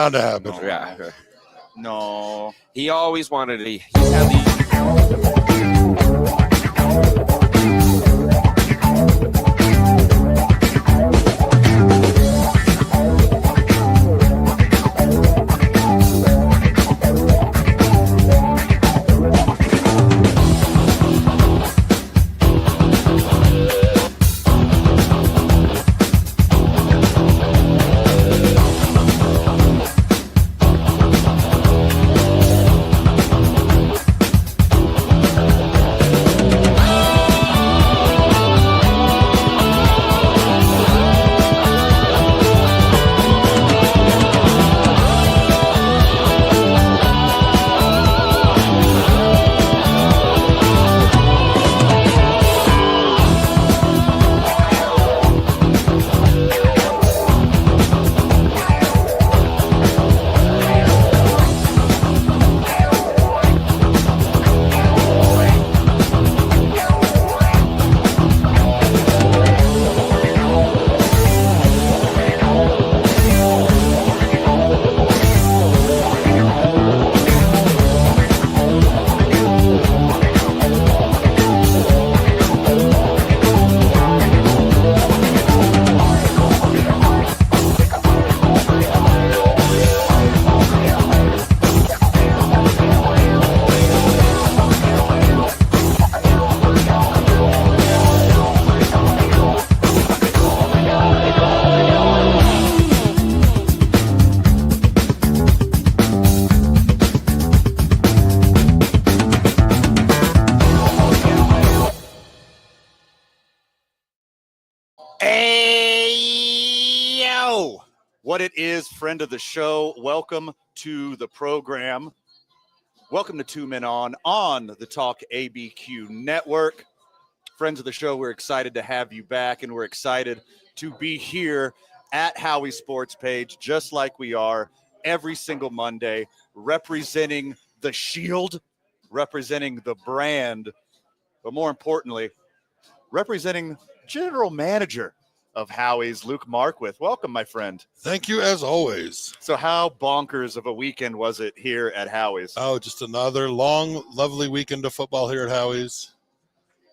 Bound to happen. No. Yeah. No. He always wanted to. He's had these. Hey, yo! What it is, friend of the show. Welcome to the program. Welcome to Two Men on the Talk ABQ Network. Friends of the show, we're excited to have you back, and we're excited to be here at Howie Sports Page, just like we are every single Monday, representing the Shield, representing the brand, but more importantly, representing General Manager of Howie's, Luke Markwith. Welcome, my friend. Thank you, as always. So how bonkers of a weekend was it here at Howie's? Oh, just another long, lovely weekend of football here at Howie's.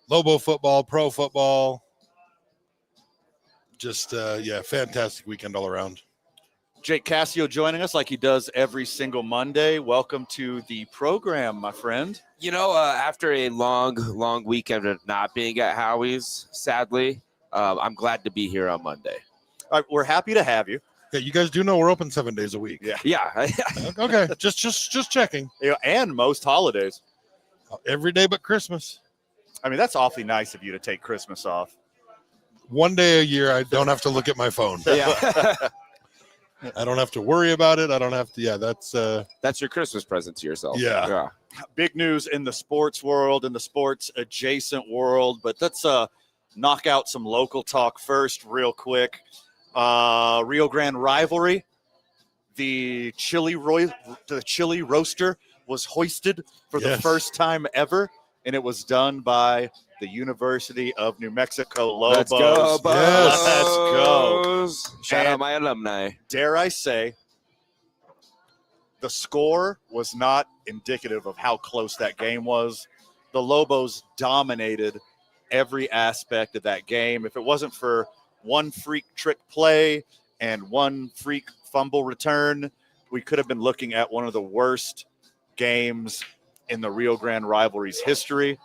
Lobo football, pro football. Just, fantastic weekend all around. Jake Cassio joining us like he does every single Monday. Welcome to the program, my friend. You know, after a long weekend of not being at Howie's, sadly, I'm glad to be here on Monday. All right, we're happy to have you. Yeah, you guys do know we're open 7 days a week. Yeah. Yeah. Okay, just checking. You know, and most holidays. Every day but Christmas. I mean, that's awfully nice of you to take Christmas off. 1 day a year, I don't have to look at my phone. Yeah. I don't have to worry about it. I don't have to. Yeah, that's. That's your Christmas present to yourself. Yeah. Big news in the sports world, in the sports adjacent world. But let's knock out some local talk first real quick. Rio Grande rivalry. The chili roaster was hoisted for the first time ever, and it was done by the University of New Mexico Lobos. Let's go, Bois. Yes. Let's go. Shout And out my alumni. dare I say, the score was not indicative of how close that game was. The Lobos dominated every aspect of that game. If it wasn't for one freak trick play and one freak fumble return, we could have been looking at one of the worst games in the Rio Grande rivalry's history.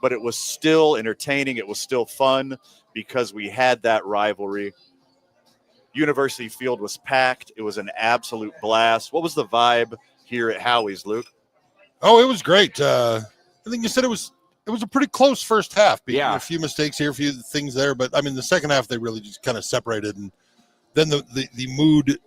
But it was still entertaining. It was still fun because we had that rivalry. University Field was packed. It was an absolute blast. What was the vibe here at Howie's, Luke? Oh, it was great. I think you said it was a pretty close first half. Yeah. A few mistakes here, a few things there, but I mean the second half they really just kind of separated, and then the mood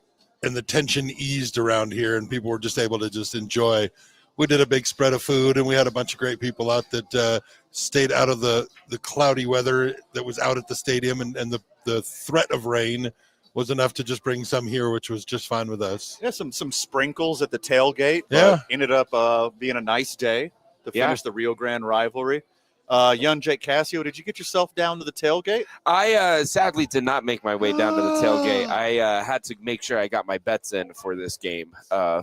and the tension eased around here, and people were just able to just enjoy. We did a big spread of food, and we had a bunch of great people out that stayed out of the cloudy weather that was out at the stadium, and the threat of rain was enough to just bring some here, which was just fine with us. Yeah, some sprinkles at the tailgate. Yeah. Ended up being a nice day to finish the Rio Grande rivalry. Young Jake Cassio, did you get yourself down to the tailgate? I sadly did not make my way down to the tailgate. I had to make sure I got my bets in for this game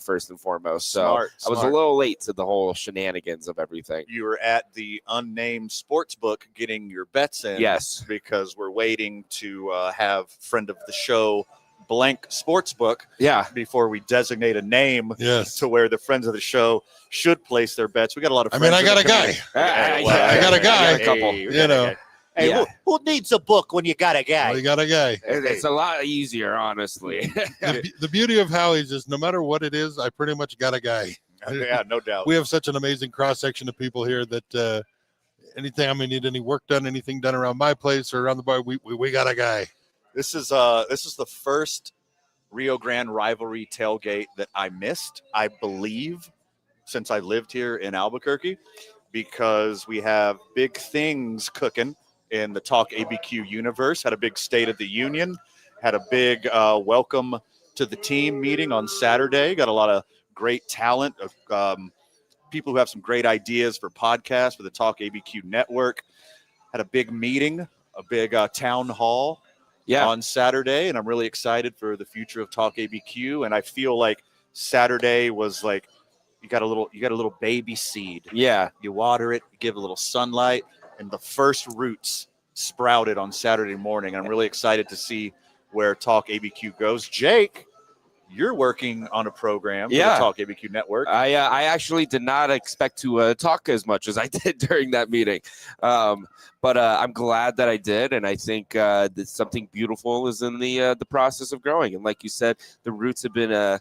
first and foremost. So Smart. I was a little late to the whole shenanigans of everything. You were at the unnamed sports book getting your bets in. Yes. Because we're waiting to have friend of the show blank sportsbook Yeah. before we designate a name Yes. to where the friends of the show should place their bets. We got a lot of I friends. mean, I in got the a guy. community. I got a guy. A couple. Hey, we You got a know. guy. Hey, Yeah. who needs a book when you got a guy? Well, you got a guy. It's a lot easier, honestly. The beauty of Howie's is no matter what it is, I pretty much got a guy. Yeah, no doubt. We have such an amazing cross section of people here that anytime I need any work done, anything done around my place or around the bar, we got a guy. This is the first Rio Grande rivalry tailgate that I missed, I believe, since I lived here in Albuquerque, because we have big things cooking in the Talk ABQ universe. Had a big State of the Union, had a big welcome to the team meeting on Saturday. Got a lot of great talent of people who have some great ideas for podcasts for the Talk ABQ network. Had a big meeting, a big town hall on Saturday, and I'm really excited for the future of Talk ABQ. And I feel like Saturday was like you got a little baby seed. Yeah. You water it, you give it a little sunlight, and the first roots sprouted on Saturday morning. I'm really excited to see where Talk ABQ goes. Jake, you're working on a program for the Talk ABQ network. I actually did not expect to talk as much as I did during that meeting. But I'm glad that I did, and I think that something beautiful is in the process of growing. And like you said, the roots have been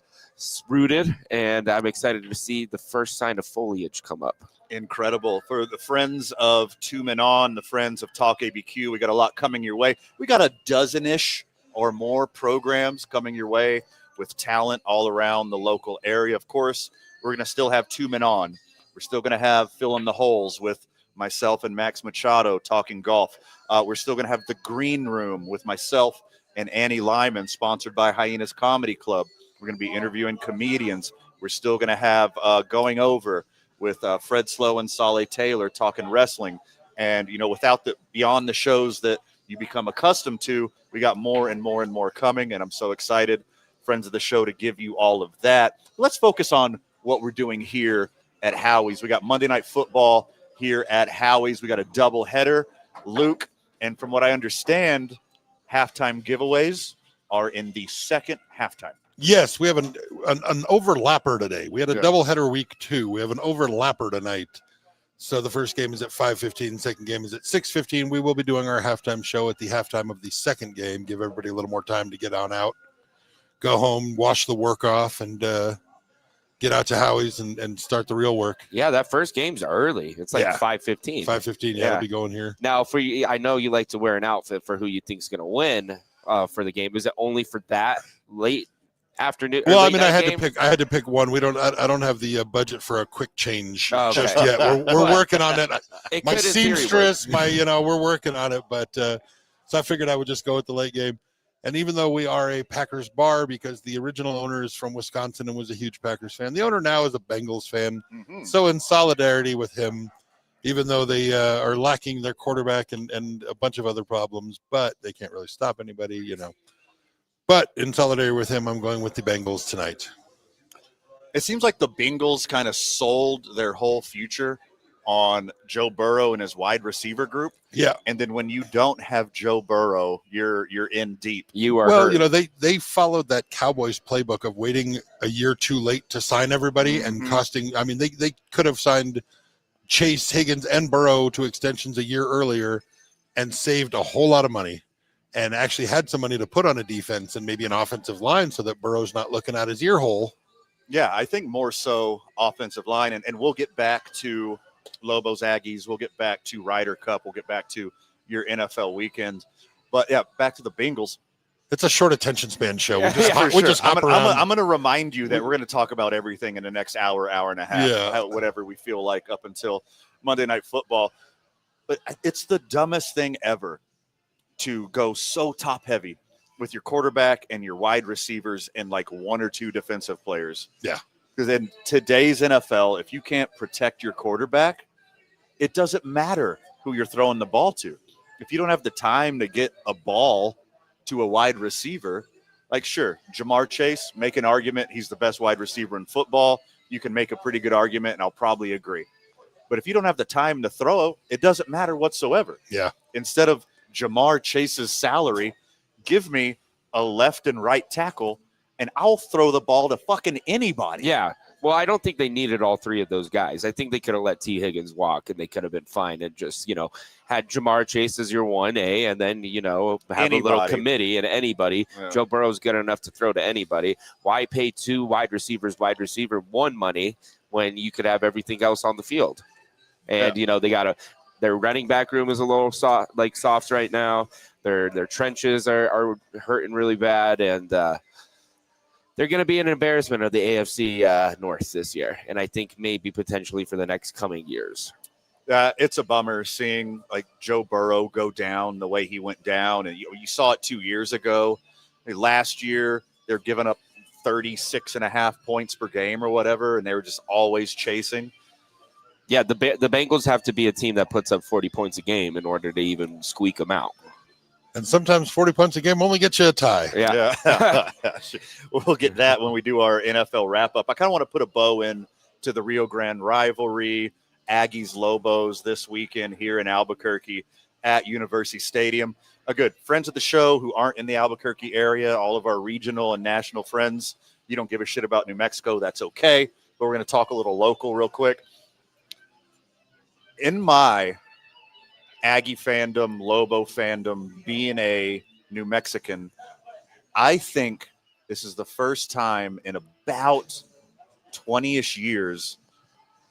rooted, and I'm excited to see the first sign of foliage come up. Incredible. For the friends of Two Men On, the friends of Talk ABQ, we got a lot coming your way. We got a dozen-ish or more programs coming your way with talent all around the local area. Of course, we're going to still have Two Men On. We're still going to have Fill in the Holes with myself and Max Machado talking golf. We're still going to have The Green Room with myself and Annie Lyman, sponsored by Hyenas Comedy Club. We're going to be interviewing comedians. We're still going to have Going Over with Fred Slow and Saleh Taylor talking wrestling. And, you know, without the beyond the shows that you become accustomed to, we got more and more and more coming. And I'm so excited, friends of the show, to give you all of that. Let's focus on what we're doing here at Howie's. We got Monday Night Football here at Howie's. We got a double header, Luke. And from what I understand, halftime giveaways are in the second halftime. Yes, we have an overlapper today. We had a doubleheader week 2. We have an overlapper tonight. So the first game is at 5:15, second game is at 6:15. We will be doing our halftime show at the halftime of the second game. Give everybody a little more time to get on out, go home, wash the work off, and get out to Howie's and start the real work. Yeah, that first game's early. It's like 5:15. 5:15, I'll be going here. Now, for you, I know you like to wear an outfit for who you think's going to win for the game. Is it only for that late afternoon? Well, I mean, I had to pick one. I don't have the budget for a quick change just yet. We're working on it. My seamstress, we're working on it. But so I figured I would just go with the late game. And even though we are a Packers bar, because the original owner is from Wisconsin and was a huge Packers fan, the owner now is a Bengals fan. Mm-hmm. So in solidarity with him, even though they are lacking their quarterback and a bunch of other problems, but they can't really stop anybody, But in solidarity with him, I'm going with the Bengals tonight. It seems like the Bengals kind of sold their whole future on Joe Burrow and his wide receiver group. Yeah. And then when you don't have Joe Burrow, you're in deep. You are hurt. They followed that Cowboys playbook of waiting a year too late to sign everybody and costing. I mean, they could have signed Chase, Higgins, and Burrow to extensions a year earlier and saved a whole lot of money and actually had some money to put on a defense and maybe an offensive line so that Burrow's not looking at his ear hole. Yeah, I think more so offensive line. And we'll get back to Lobos Aggies. We'll get back to Ryder Cup. We'll get back to your NFL weekend. But, yeah, back to the Bengals. It's a short attention span show. We just hop around. I'm going to remind you that we're going to talk about everything in the next hour and a half, whatever we feel like up until Monday Night Football. But it's the dumbest thing ever to go so top-heavy with your quarterback and your wide receivers and like one or two defensive players. Yeah. Because in today's NFL, if you can't protect your quarterback, it doesn't matter who you're throwing the ball to. If you don't have the time to get a ball to a wide receiver, like, sure, Jamar Chase, make an argument. He's the best wide receiver in football. You can make a pretty good argument, and I'll probably agree. But if you don't have the time to throw, it doesn't matter whatsoever. Yeah. Instead of Jamar Chase's salary, give me a left and right tackle, and I'll throw the ball to fucking anybody. Yeah. Well, I don't think they needed all three of those guys. I think they could have let T. Higgins walk, and they could have been fine and just, had Jamar Chase as your 1A, and then, have a little committee and anybody. Yeah. Joe Burrow's good enough to throw to anybody. Why pay two wide receiver one money when you could have everything else on the field? And, their running back room is a little soft right now. Their trenches are hurting really bad, and they're going to be an embarrassment of the AFC North this year, and I think maybe potentially for the next coming years. It's a bummer seeing Joe Burrow go down the way he went down, and you saw it 2 years ago. Last year, they're giving up 36.5 points per game or whatever, and they were just always chasing. Yeah, the Bengals have to be a team that puts up 40 points a game in order to even squeak them out. And sometimes 40 points a game only gets you a tie. Yeah. We'll get that when we do our NFL wrap-up. I kind of want to put a bow in to the Rio Grande rivalry, Aggies-Lobos this weekend here in Albuquerque at University Stadium. Good friends of the show who aren't in the Albuquerque area, all of our regional and national friends, you don't give a shit about New Mexico, that's okay. But we're going to talk a little local real quick. In my Aggie fandom, Lobo fandom, being a New Mexican, I think this is the first time in about 20-ish years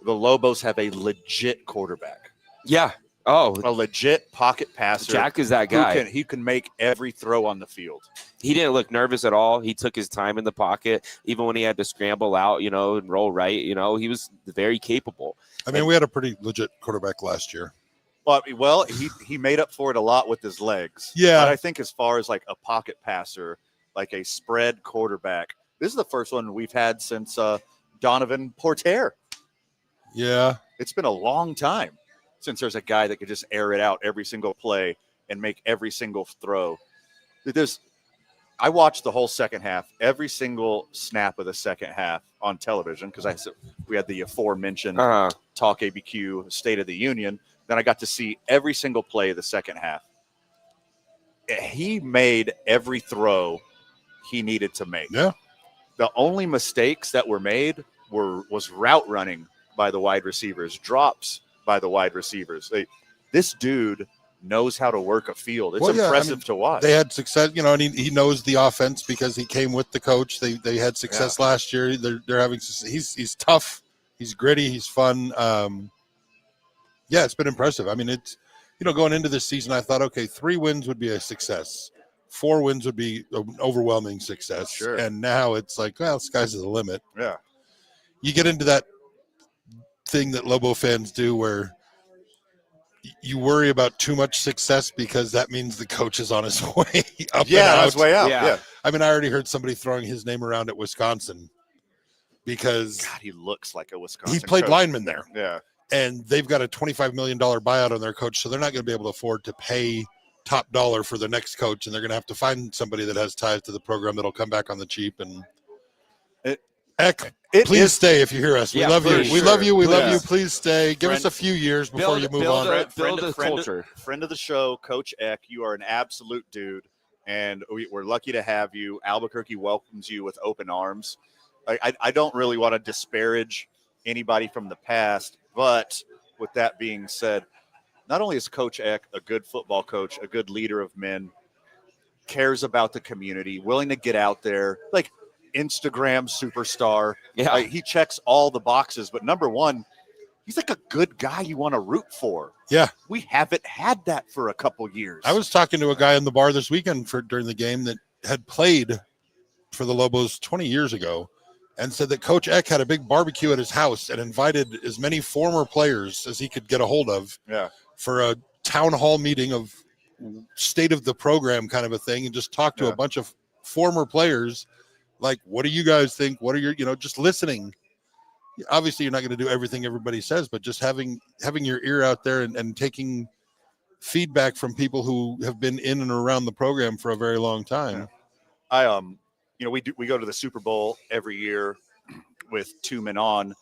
the Lobos have a legit quarterback. Yeah. Oh, a legit pocket passer. Jack is that guy. He can make every throw on the field. He didn't look nervous at all. He took his time in the pocket, even when he had to scramble out, and roll right. He was very capable. I mean, we had a pretty legit quarterback last year. Well, he made up for it a lot with his legs. Yeah. But I think as far as a pocket passer, a spread quarterback, this is the first one we've had since Donovan Porter. Yeah. It's been a long time since there's a guy that could just air it out every single play and make every single throw. I watched the whole second half, every single snap of the second half on television because we had the aforementioned Talk ABQ State of the Union. Then I got to see every single play of the second half. He made every throw he needed to make. Yeah. The only mistakes that were made was route running by the wide receivers, drops by the wide receivers. This dude knows how to work a field. It's impressive to watch. They had success, and he knows the offense because he came with the coach. They had success last year. They're having success. He's tough. He's gritty. He's fun. It's been impressive. I mean, it's going into this season, I thought, okay, 3 wins would be a success. 4 wins would be an overwhelming success. Sure. And now it's sky's the limit. Yeah. You get into that thing that Lobo fans do where you worry about too much success because that means the coach is on his way up and out. On his way out. Yeah. I mean, I already heard somebody throwing his name around at Wisconsin because God, he looks like a Wisconsin he played coach. lineman there. Yeah. And they've got a $25 million buyout on their coach, so they're not going to be able to afford to pay top dollar for the next coach, and they're going to have to find somebody that has ties to the program that'll come back on the cheap. And please stay if you hear us. We love you. We love you. We love you. Please stay. Give us a few years before you move on. Build a culture. Friend of the show, Coach Eck, you are an absolute dude, and we're lucky to have you. Albuquerque welcomes you with open arms. I don't really want to disparage anybody from the past, but with that being said, not only is Coach Eck a good football coach, a good leader of men, cares about the community, willing to get out there, Instagram superstar. Yeah. He checks all the boxes, but number one, he's a good guy you want to root for. Yeah. We haven't had that for a couple years. I was talking to a guy in the bar this weekend during the game that had played for the Lobos 20 years ago and said that Coach Eck had a big barbecue at his house and invited as many former players as he could get a hold of for a town hall meeting of state of the program kind of a thing, and just talk to a bunch of former players. What do you guys think? What are your, just listening. Obviously, you're not going to do everything everybody says, but just having your ear out there and taking feedback from people who have been in and around the program for a very long time. Yeah. We go to the Super Bowl every year with 2 men on,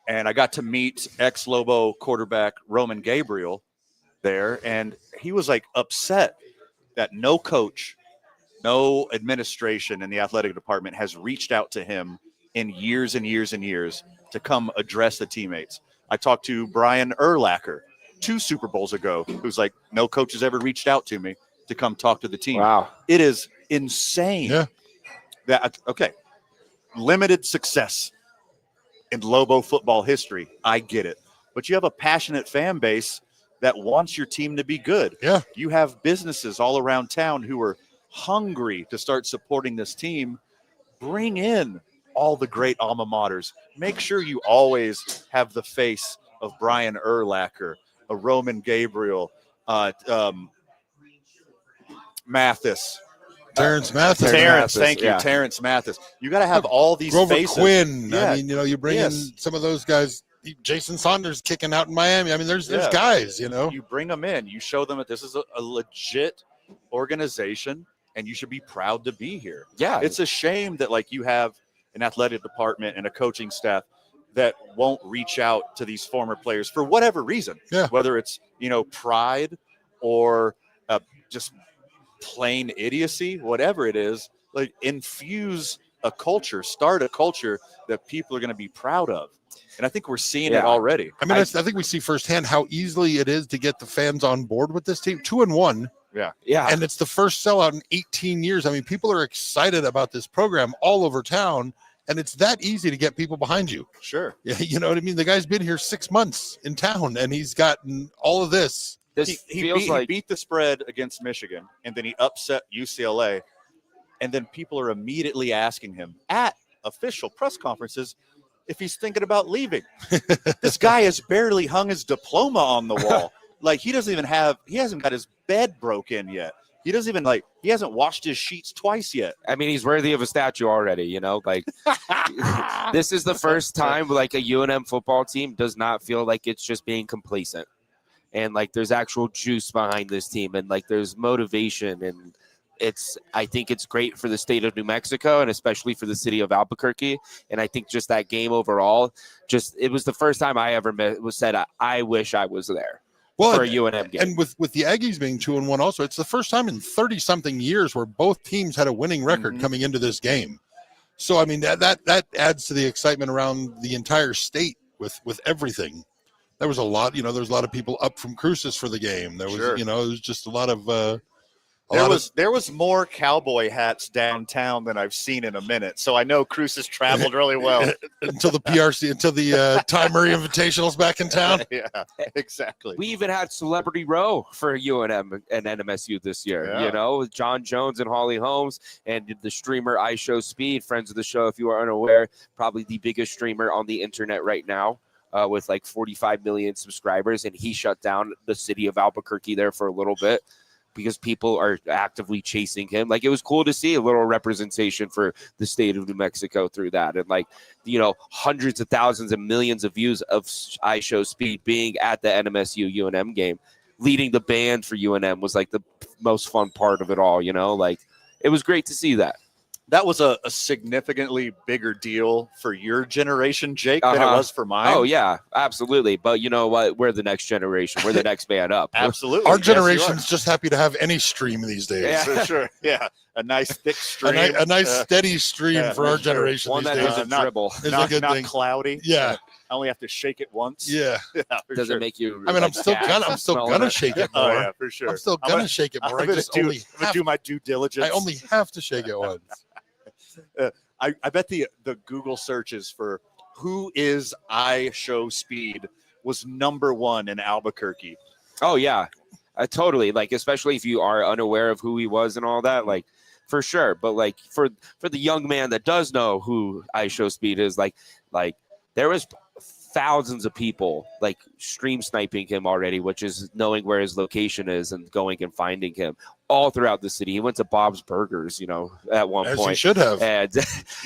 and I got to meet ex-Lobo quarterback Roman Gabriel there, and he was like upset that no coach, no administration in the athletic department has reached out to him in years and years and years to come address the teammates. I talked to Brian Urlacher 2 Super Bowls ago, who's like, no coach has ever reached out to me to come talk to the team. Wow. It is insane. Yeah. Okay, limited success in Lobo football history. I get it. But you have a passionate fan base that wants your team to be good. Yeah. You have businesses all around town who are hungry to start supporting this team. Bring in all the great alma maters. Make sure you always have the face of Brian Urlacher, a Roman Gabriel, Mathis. Terrence Mathis. Terrence, Mathis, thank you, yeah. Terrence Mathis. You got to have all these Grover faces. Quinn. Yeah. I mean, you bring in some of those guys. Jason Saunders kicking out in Miami. I mean, there's guys, You bring them in. You show them that this is a legit organization, and you should be proud to be here. Yeah. It's a shame that you have an athletic department and a coaching staff that won't reach out to these former players for whatever reason. Yeah. Whether it's pride or just plain idiocy, whatever it is. Infuse a culture, start a culture that people are going to be proud of. And I think we're seeing it already. I mean, I think we see firsthand how easily it is to get the fans on board with this team. 2-1. Yeah. Yeah. And it's the first sellout in 18 years. I mean, people are excited about this program all over town, and it's that easy to get people behind you. Sure. Yeah, you know what I mean? The guy's been here 6 months in town, and he's gotten all of this. He beat the spread against Michigan, and then he upset UCLA. And then people are immediately asking him at official press conferences if he's thinking about leaving. This guy has barely hung his diploma on the wall. He hasn't got his bed broke in yet. He doesn't even he hasn't washed his sheets twice yet. I mean, he's worthy of a statue already, this is the first time a UNM football team does not feel like it's just being complacent. And there's actual juice behind this team, and there's motivation, and I think it's great for the state of New Mexico, and especially for the city of Albuquerque. And I think just that game overall, it was the first time I ever said, I wish I was there for a UNM game. And with the Aggies being 2-1 also, it's the first time in 30-something years where both teams had a winning record coming into this game. So, I mean, that adds to the excitement around the entire state with everything. There was a lot, there was a lot of people up from Cruces for the game. There was, it was just a lot of there was more cowboy hats downtown than I've seen in a minute. So I know Cruces traveled really well. until the Ty Murray Invitational's back in town. Yeah, exactly. We even had Celebrity Row for UNM and NMSU this year, with John Jones and Holly Holmes and the streamer I Show Speed, friends of the show, if you are unaware, probably the biggest streamer on the internet right now. With 45 million subscribers, and he shut down the city of Albuquerque there for a little bit because people are actively chasing him. It was cool to see a little representation for the state of New Mexico through that. And hundreds of thousands and millions of views of I Show Speed being at the NMSU UNM game, leading the band for UNM was the most fun part of it all. It was great to see that. That was a significantly bigger deal for your generation, Jake, than it was for mine. Oh, yeah, absolutely. But you know what? We're the next generation. We're the next man up. Absolutely. Our generation's just happy to have any stream these days. Yeah, for sure. Yeah, a nice thick stream. A nice steady stream for our generation One these that days. doesn't dribble. Is a good not thing. cloudy. Yeah. I only have to shake it once. Yeah. Doesn't make you. I mean, I'm still gonna shake it more. Oh, yeah, for sure. I'm still gonna shake it more. I'm gonna do my due diligence. I only have to shake it once. I bet the Google searches for who is I Show Speed was number one in Albuquerque. Oh yeah, totally. Especially if you are unaware of who he was and all that, for sure. But for the young man that does know who I Show Speed is, there was thousands of people stream sniping him already, which is knowing where his location is and going and finding him all throughout the city. He went to Bob's Burgers, at one point. As he should have. And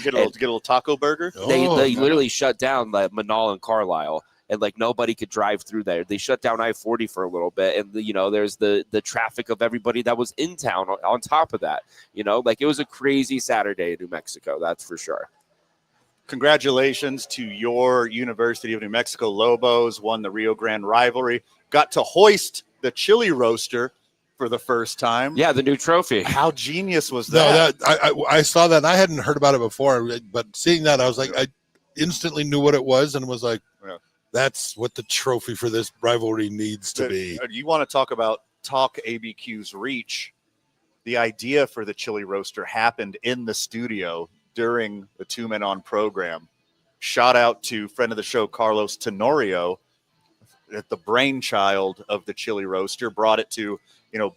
get a little taco burger. They literally shut down Manal and Carlisle. and like nobody could drive through there. They shut down I-40 for a little bit, and there's the traffic of everybody that was in town on top of that. Like it was a crazy Saturday in New Mexico, that's for sure. Congratulations to your University of New Mexico Lobos, won the Rio Grande rivalry, got to hoist the chili roaster for the first time. Yeah, the new trophy. How genius was that? No, I saw that, and I hadn't heard about it before, but seeing that, I was like, I instantly knew what it was and was like, that's what the trophy for this rivalry needs to be. You want to talk about Talk ABQ's reach? The idea for the chili roaster happened in the studio during the Two Men On program. Shout out to friend of the show, Carlos Tenorio, at the brainchild of the chili roaster, brought it to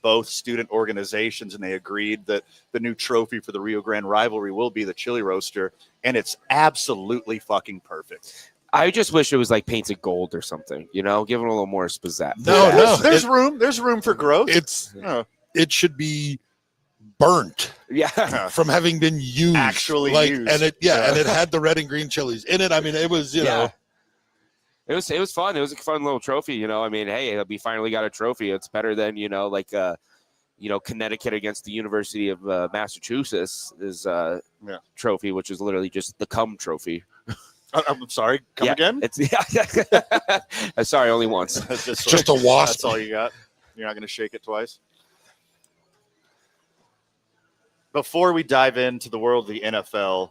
both student organizations, and they agreed that the new trophy for the Rio Grande rivalry will be the chili roaster, and it's absolutely fucking perfect. I just wish it was like painted gold or something, give it a little more pizzazz. No, there's room for growth. It should be burnt, from having been used, actually used, and it had the red and green chilies in it. I mean, it was It was fun. It was a fun little trophy, hey, we finally got a trophy. It's better than, Connecticut against the University of Massachusetts is trophy, which is literally just the cum trophy. I'm sorry, come again? Sorry, only once. Just a wasp. That's all you got? You're not going to shake it twice? Before we dive into the world of the NFL,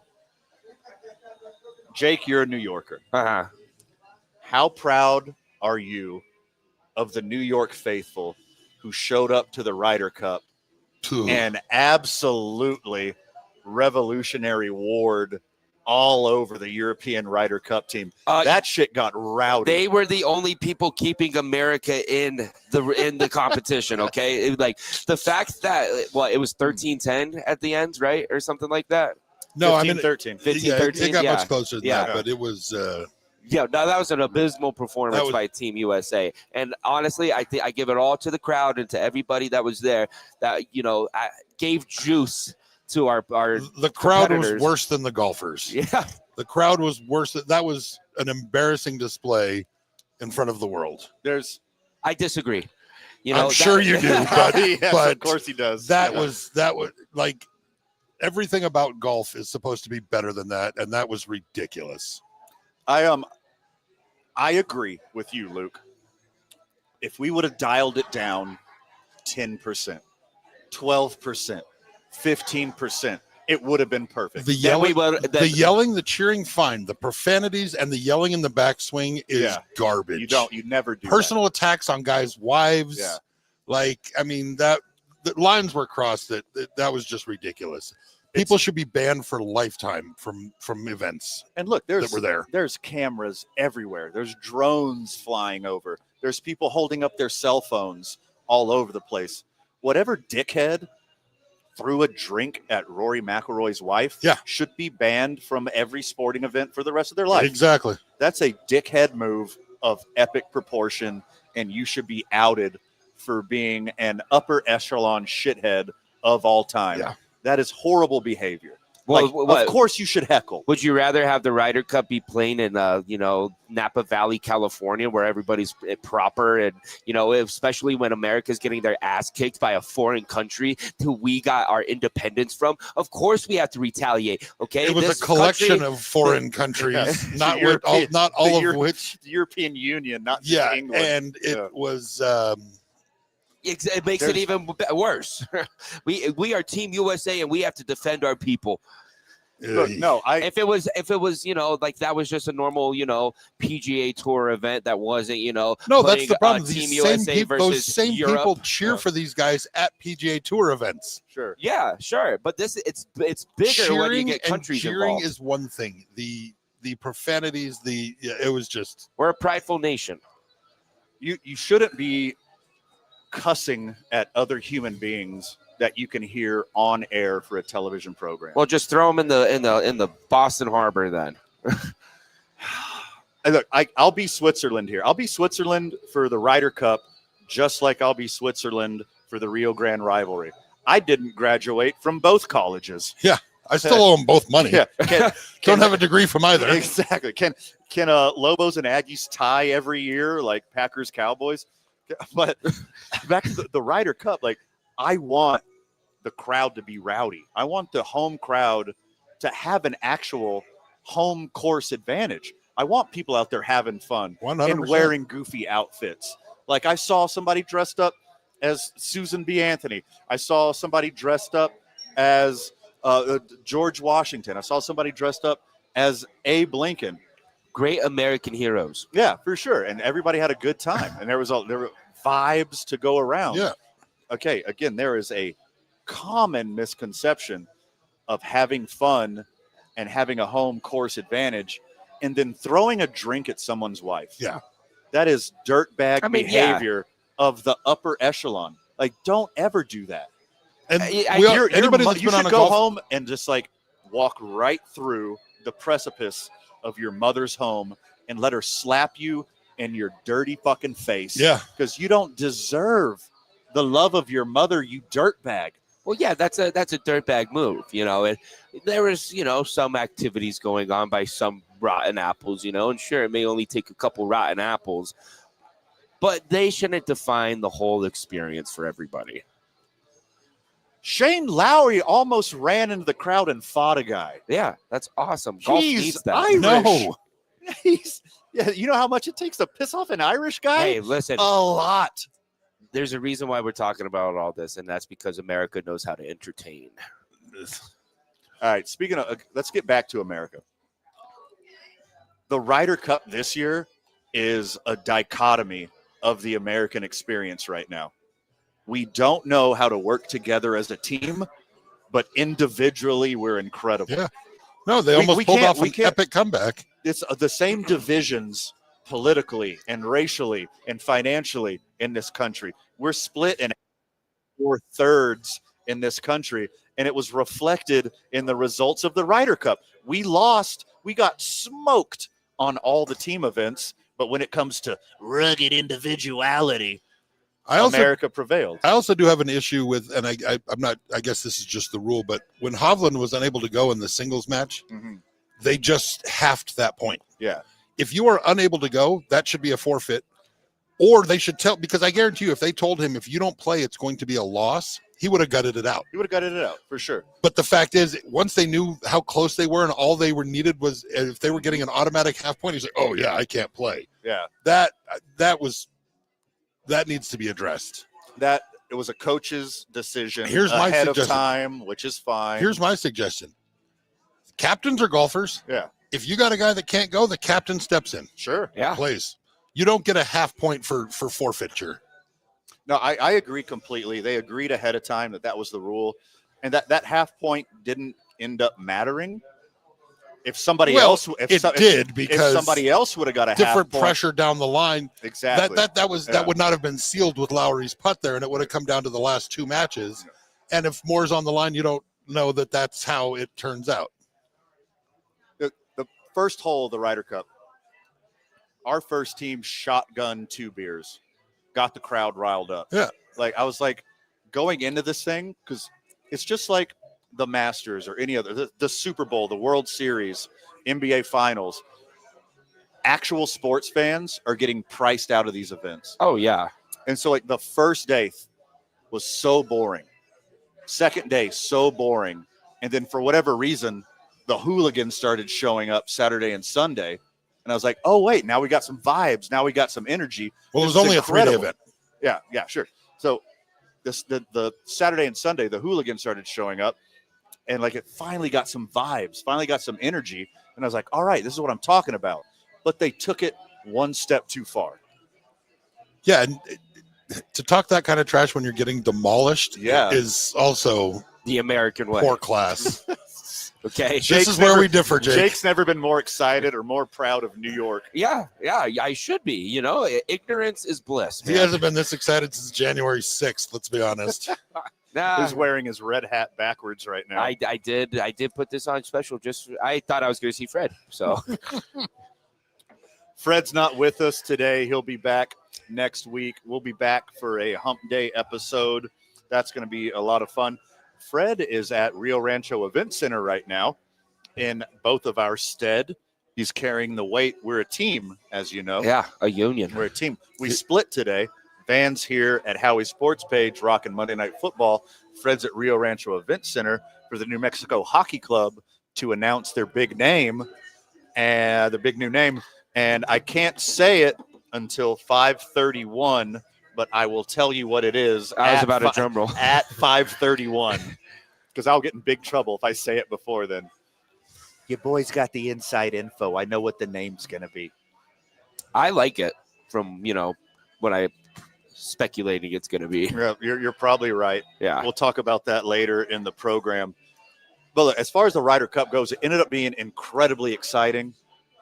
Jake, you're a New Yorker. Uh-huh. How proud are you of the New York faithful who showed up to the Ryder Cup and absolutely revolutionary ward all over the European Ryder Cup team? That shit got rowdy. They were the only people keeping America in the competition, okay? Like the fact that it was 13-10 at the end, right? Or something like that. No, 15-13. 15-13. It got much closer than that, but it was that was an abysmal performance by Team USA. And honestly, I think I give it all to the crowd and to everybody that was there that, gave juice to our the crowd was worse than the golfers. Yeah. The crowd was worse. That was an embarrassing display in front of the world. I disagree. I'm sure you do, but, yes, but of course he does. That was like everything about golf is supposed to be better than that, and that was ridiculous. I agree with you, Luke. If we would have dialed it down 10%, 12%, 15%, it would have been perfect. The yelling, the cheering, fine. The profanities and the yelling in the backswing is garbage. You never do personal attacks on guys' wives. Yeah. The lines were crossed. That was just ridiculous. People should be banned for lifetime from events. And look, there. There's cameras everywhere. There's drones flying over. There's people holding up their cell phones all over the place. Whatever dickhead threw a drink at Rory McIlroy's wife should be banned from every sporting event for the rest of their life. Exactly. That's a dickhead move of epic proportion, and you should be outed for being an upper echelon shithead of all time. Yeah. That is horrible behavior. Well, of course you should heckle. Would you rather have the Ryder Cup be playing in, Napa Valley, California, where everybody's proper and, especially when America's getting their ass kicked by a foreign country who we got our independence from? Of course we have to retaliate, okay? It was a collection of foreign countries, not all of which. The European Union, not England. And it was... It makes it even worse. We are Team USA, and we have to defend our people. Look, if it was, like that was just a normal, PGA Tour event that wasn't, No, that's the problem. Team USA versus those same Europe. People cheer for these guys at PGA Tour events. Sure. Yeah, sure. But it's bigger when you get countries cheering involved. Is one thing. The profanities. It was just. We're a prideful nation. You shouldn't be cussing at other human beings that you can hear on air for a television program. Well, just throw them in the Boston Harbor then. Look, I'll be Switzerland here. I'll be Switzerland for the Ryder Cup, just like I'll be Switzerland for the Rio Grande rivalry. I didn't graduate from both colleges. Yeah. I still owe them both money. Yeah, Don't have a degree from either. Exactly. Can Lobos and Aggies tie every year like Packers Cowboys? But back to the Ryder Cup, like I want the crowd to be rowdy. I want the home crowd to have an actual home course advantage. I want people out there having fun 100%. and wearing goofy outfits. Like I saw somebody dressed up as Susan B. Anthony. I saw somebody dressed up as George Washington. I saw somebody dressed up as Abe Lincoln. Great American heroes. Yeah, for sure. And everybody had a good time. And there were vibes to go around. Yeah. Okay, again, there is a common misconception of having fun and having a home course advantage and then throwing a drink at someone's wife. Yeah. That is dirtbag behavior of the upper echelon. Like, don't ever do that. And Anybody that's you been on should a go golf home and just like walk right through the precipice of your mother's home and let her slap you in your dirty fucking face. Yeah. Because you don't deserve the love of your mother, you dirtbag. Well, yeah, that's a dirtbag move, you know. And there is, you know, some activities going on by some rotten apples, you know, and sure, it may only take a couple rotten apples, but they shouldn't define the whole experience for everybody. Shane Lowry almost ran into the crowd and fought a guy. Yeah, that's awesome. Golf needs that. Irish. No. Yeah, you know how much it takes to piss off an Irish guy? Hey, listen, a lot. there's a reason why we're talking about all this, and that's because America knows how to entertain. All right, speaking of, let's get back to America. The Ryder Cup this year is a dichotomy of the American experience right now. We don't know how to work together as a team, but individually we're incredible. Yeah. No, they almost pulled off an epic comeback. It's the same divisions politically and racially and financially in this country. We're split in 4/3 in this country, and it was reflected in the results of the Ryder Cup. We lost. We got smoked on all the team events, but when it comes to rugged individuality, America prevailed. I also do have an issue with, and I'm not, I guess this is just the rule, but when Hovland was unable to go in the singles match, they just halved that point. Yeah. If you are unable to go, that should be a forfeit. Or they should tell, because I guarantee you, if they told him, if you don't play, it's going to be a loss, he would have gutted it out. He would have gutted it out, for sure. But the fact is, once they knew how close they were and all they were needed was, if they were getting an automatic half point, he's like, oh, yeah, I can't play. Yeah. That needs to be addressed. That it was a coach's decision ahead of time, which is fine. Here's my suggestion. Captains are golfers. Yeah. If you got a guy that can't go, the captain steps in. Sure. Yeah. Plays. You don't get a half point for forfeiture. No, I agree completely. They agreed ahead of time that was the rule. And that half point didn't end up mattering. If somebody else, if somebody else would have got a different half point, pressure down the line, exactly. That would not have been sealed with Lowry's putt there, and it would have come down to the last two matches. And if more's on the line, you don't know that that's how it turns out. The first hole of the Ryder Cup, our first team shotgun 2 beers, got the crowd riled up. Yeah, like I was like going into this thing because it's just like the Masters or any other, the Super Bowl, the World Series, NBA Finals. Actual sports fans are getting priced out of these events. Oh, yeah. And so, like, the first day was so boring. Second day, so boring. And then for whatever reason, the hooligans started showing up Saturday and Sunday. And I was like, oh, wait, now we got some vibes. Now we got some energy. Well, it was only a 3-day event. Yeah, sure. So the Saturday and Sunday, the hooligans started showing up. And like it finally got some vibes, finally got some energy. And I was like, all right, this is what I'm talking about. But they took it one step too far. Yeah, and to talk that kind of trash when you're getting demolished is also the American way. Poor class. Okay. This is where we differ, Jake. Jake's never been more excited or more proud of New York. Yeah, I should be. You know, ignorance is bliss, man. He hasn't been this excited since January 6th, let's be honest. He's wearing his red hat backwards right now. I did put this on special I thought I was going to see Fred. So Fred's not with us today. He'll be back next week. We'll be back for a hump day episode. That's going to be a lot of fun. Fred is at Rio Rancho Event Center right now in both of our stead. He's carrying the weight. We're a team, as you know. Yeah, a union. We're a team. We split today. Van's here at Howie Sports Page, rocking Monday Night Football. Fred's at Rio Rancho Event Center for the New Mexico Hockey Club to announce their big name and the big new name. And I can't say it until 5:31, but I will tell you what it is. I was about a drum roll. At 5:31, because I'll get in big trouble if I say it before then. Your boy's got the inside info. I know what the name's going to be. I like it from, when I speculating it's going to be. Yeah, you're probably right. Yeah. We'll talk about that later in the program. But look, as far as the Ryder Cup goes, it ended up being incredibly exciting.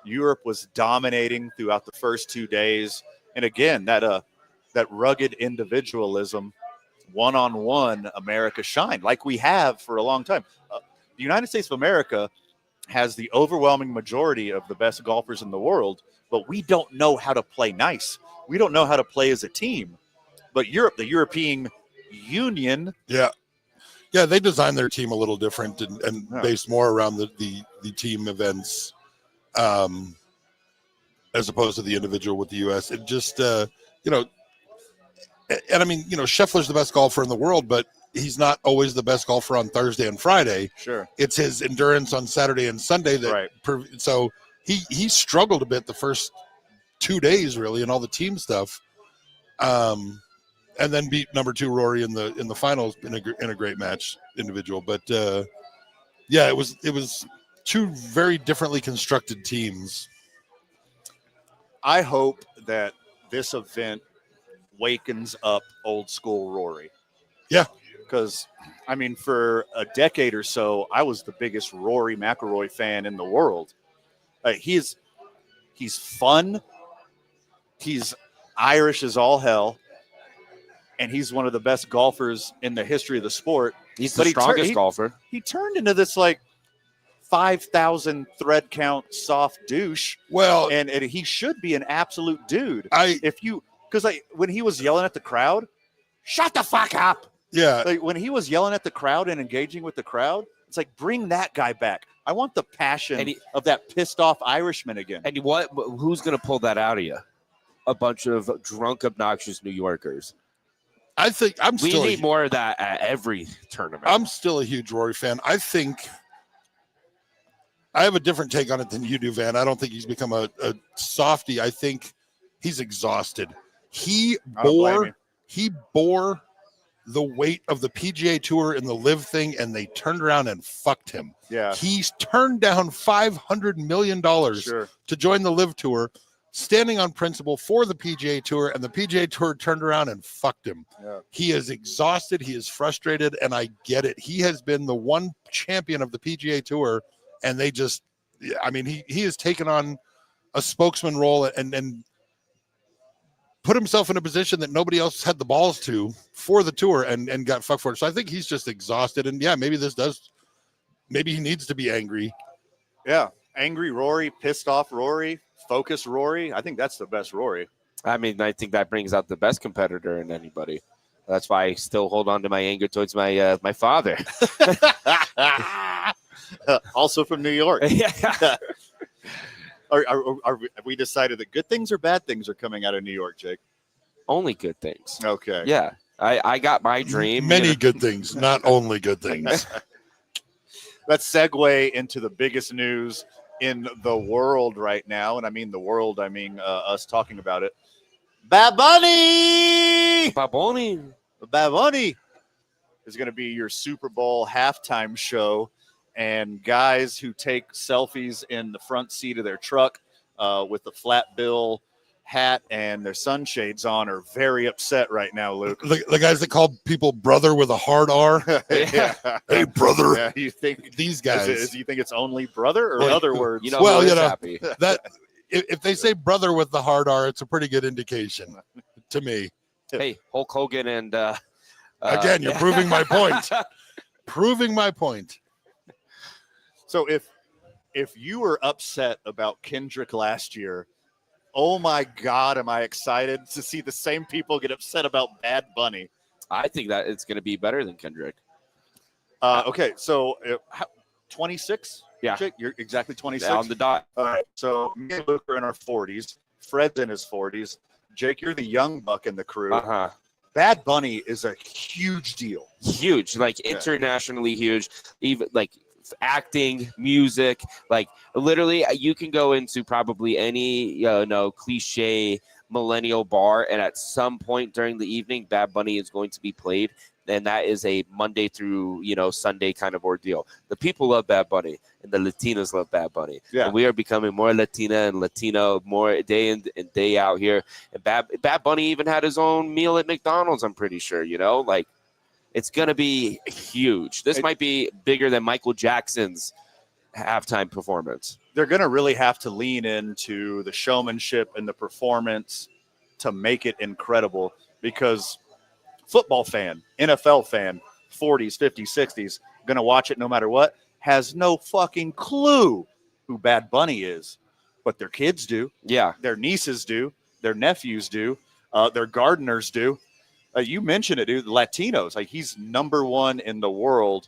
Europe was dominating throughout the first 2 days. And again, that rugged individualism, one-on-one, America shined like we have for a long time. The United States of America has the overwhelming majority of the best golfers in the world, but we don't know how to play nice. We don't know how to play as a team. But Europe, the European Union. Yeah, they designed their team a little different and based more around the team events as opposed to the individual with the U.S. It just, and I mean, Scheffler's the best golfer in the world, but he's not always the best golfer on Thursday and Friday. Sure. It's his endurance on Saturday and Sunday so he struggled a bit the first 2 days really and all the team stuff. And then beat number 2 Rory in the finals in a great match individual. But it was 2 very differently constructed teams. I hope that this event wakens up old school Rory. Yeah. Because, I mean, for a decade or so, I was the biggest Rory McIlroy fan in the world. He's fun. He's Irish as all hell. And he's one of the best golfers in the history of the sport. He's the strongest golfer. He turned into this 5,000 thread count soft douche. Well, and he should be an absolute dude. When he was yelling at the crowd, shut the fuck up. Yeah. When he was yelling at the crowd and engaging with the crowd, it's like, bring that guy back. I want the passion of that pissed off Irishman again. And who's going to pull that out of you? A bunch of drunk, obnoxious New Yorkers. I think we need more of that at every tournament. I'm still a huge Rory fan. I think I have a different take on it than you do, Van. I don't think he's become a softie. I think he's exhausted. He bore the weight of the PGA Tour in the Live thing, and they turned around and fucked him. Yeah, he's turned down $500 million to join the Live Tour, standing on principle for the PGA Tour, and the PGA Tour turned around and fucked him. Yeah. He is exhausted. He is frustrated, and I get it. He has been the one champion of the PGA Tour, and they just, he has taken on a spokesman role and put himself in a position that nobody else had the balls to for the tour and got fucked for it. So I think he's just exhausted, and maybe he needs to be angry. Yeah, angry Rory, pissed off Rory, focused Rory. I think that's the best Rory. I think that brings out the best competitor in anybody. That's why I still hold on to my anger towards my father. Also from New York. Yeah. Have we decided that good things or bad things are coming out of New York, Jake? Only good things. Okay. Yeah. I got my dream. Many good things, not only good things. Let's segue into the biggest news in the world right now. And I mean the world, us talking about it. Bad Bunny! Bad Bunny is going to be your Super Bowl halftime show. And guys who take selfies in the front seat of their truck with the flat bill hat and their sunshades on are very upset right now, Luke. The guys that call people brother with a hard R. Yeah. Hey, brother. Yeah, you think these guys? You think it's only brother or other words? Happy. That if they say brother with the hard R, it's a pretty good indication to me. Hey, Hulk Hogan and again, you're proving my point. Proving my point. So if you were upset about Kendrick last year, oh my God, am I excited to see the same people get upset about Bad Bunny. I think that it's going to be better than Kendrick. Okay, so 26? Yeah. Jake, you're exactly 26? On the dot. All right, so me and Luke are in our 40s. Fred's in his 40s. Jake, you're the young buck in the crew. Uh-huh. Bad Bunny is a huge deal. Huge, like internationally huge, even like acting, music, like literally you can go into probably any cliche millennial bar, and at some point during the evening Bad Bunny is going to be played, and that is a Monday through Sunday kind of ordeal. The people love Bad Bunny, and the Latinos love Bad Bunny. Yeah. And we are becoming more Latina and Latino more day in and day out here. And Bad Bunny even had his own meal at McDonald's, I'm pretty sure, like it's going to be huge. This might be bigger than Michael Jackson's halftime performance. They're going to really have to lean into the showmanship and the performance to make it incredible, because football fan, NFL fan, 40s, 50s, 60s, going to watch it no matter what, has no fucking clue who Bad Bunny is. But their kids do. Yeah. Their nieces do. Their nephews do. Their gardeners do. You mentioned it, dude. Latinos, like he's number one in the world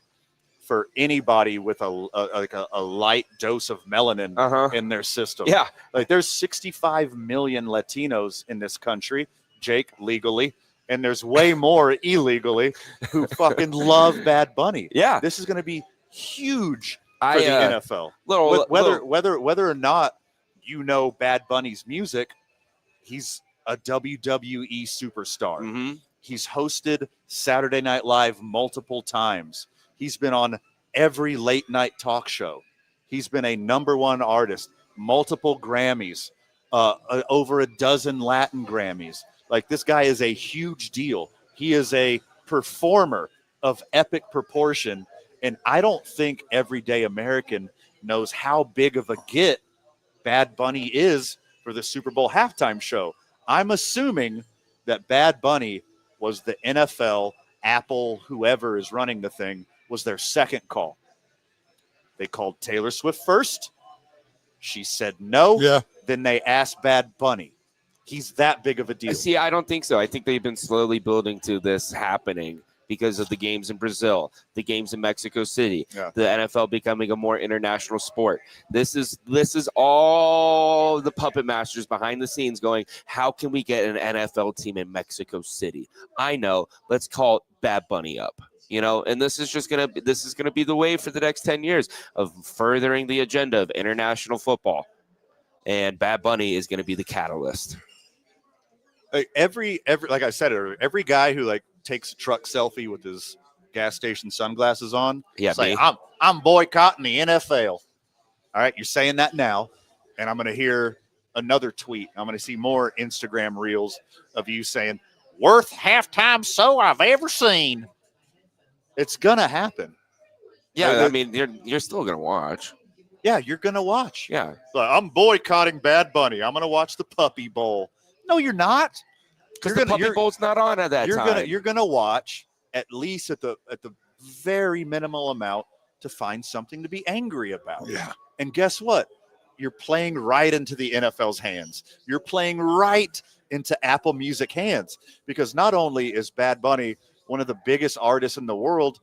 for anybody with a light dose of melanin in their system. Yeah. Like there's 65 million Latinos in this country, Jake, legally, and there's way more illegally who fucking love Bad Bunny. Yeah. This is going to be huge for the NFL. Whether or not Bad Bunny's music, he's a WWE superstar. Mm-hmm. He's hosted Saturday Night Live multiple times. He's been on every late night talk show. He's been a number one artist, multiple Grammys, over a dozen Latin Grammys. Like this guy is a huge deal. He is a performer of epic proportion. And I don't think everyday American knows how big of a get Bad Bunny is for the Super Bowl halftime show. I'm assuming that Bad Bunny was the NFL, Apple, whoever is running the thing, was their second call. They called Taylor Swift first. She said no. Yeah. Then they asked Bad Bunny. He's that big of a deal. See, I don't think so. I think they've been slowly building to this happening because of the games in Brazil, the games in Mexico City, the NFL becoming a more international sport. This is all the puppet masters behind the scenes going, how can we get an NFL team in Mexico City? I know, let's call Bad Bunny up. And this is gonna be the way for the next 10 years of furthering the agenda of international football. And Bad Bunny is gonna be the catalyst. Every like I said earlier, every guy who takes a truck selfie with his gas station sunglasses on, me. I'm boycotting the NFL. All right, you're saying that now, and I'm going to hear another tweet. I'm going to see more Instagram reels of you saying, "Worst halftime show I've ever seen." It's going to happen. Yeah, I mean, you're still going to watch. Yeah, you're going to watch. Yeah. I'm boycotting Bad Bunny. I'm going to watch the Puppy Bowl. No, you're not. Because the Puppy Bowl's not on at that time. You're gonna watch at least at the very minimal amount to find something to be angry about. Yeah. And guess what? You're playing right into the NFL's hands. You're playing right into Apple Music hands, because not only is Bad Bunny one of the biggest artists in the world,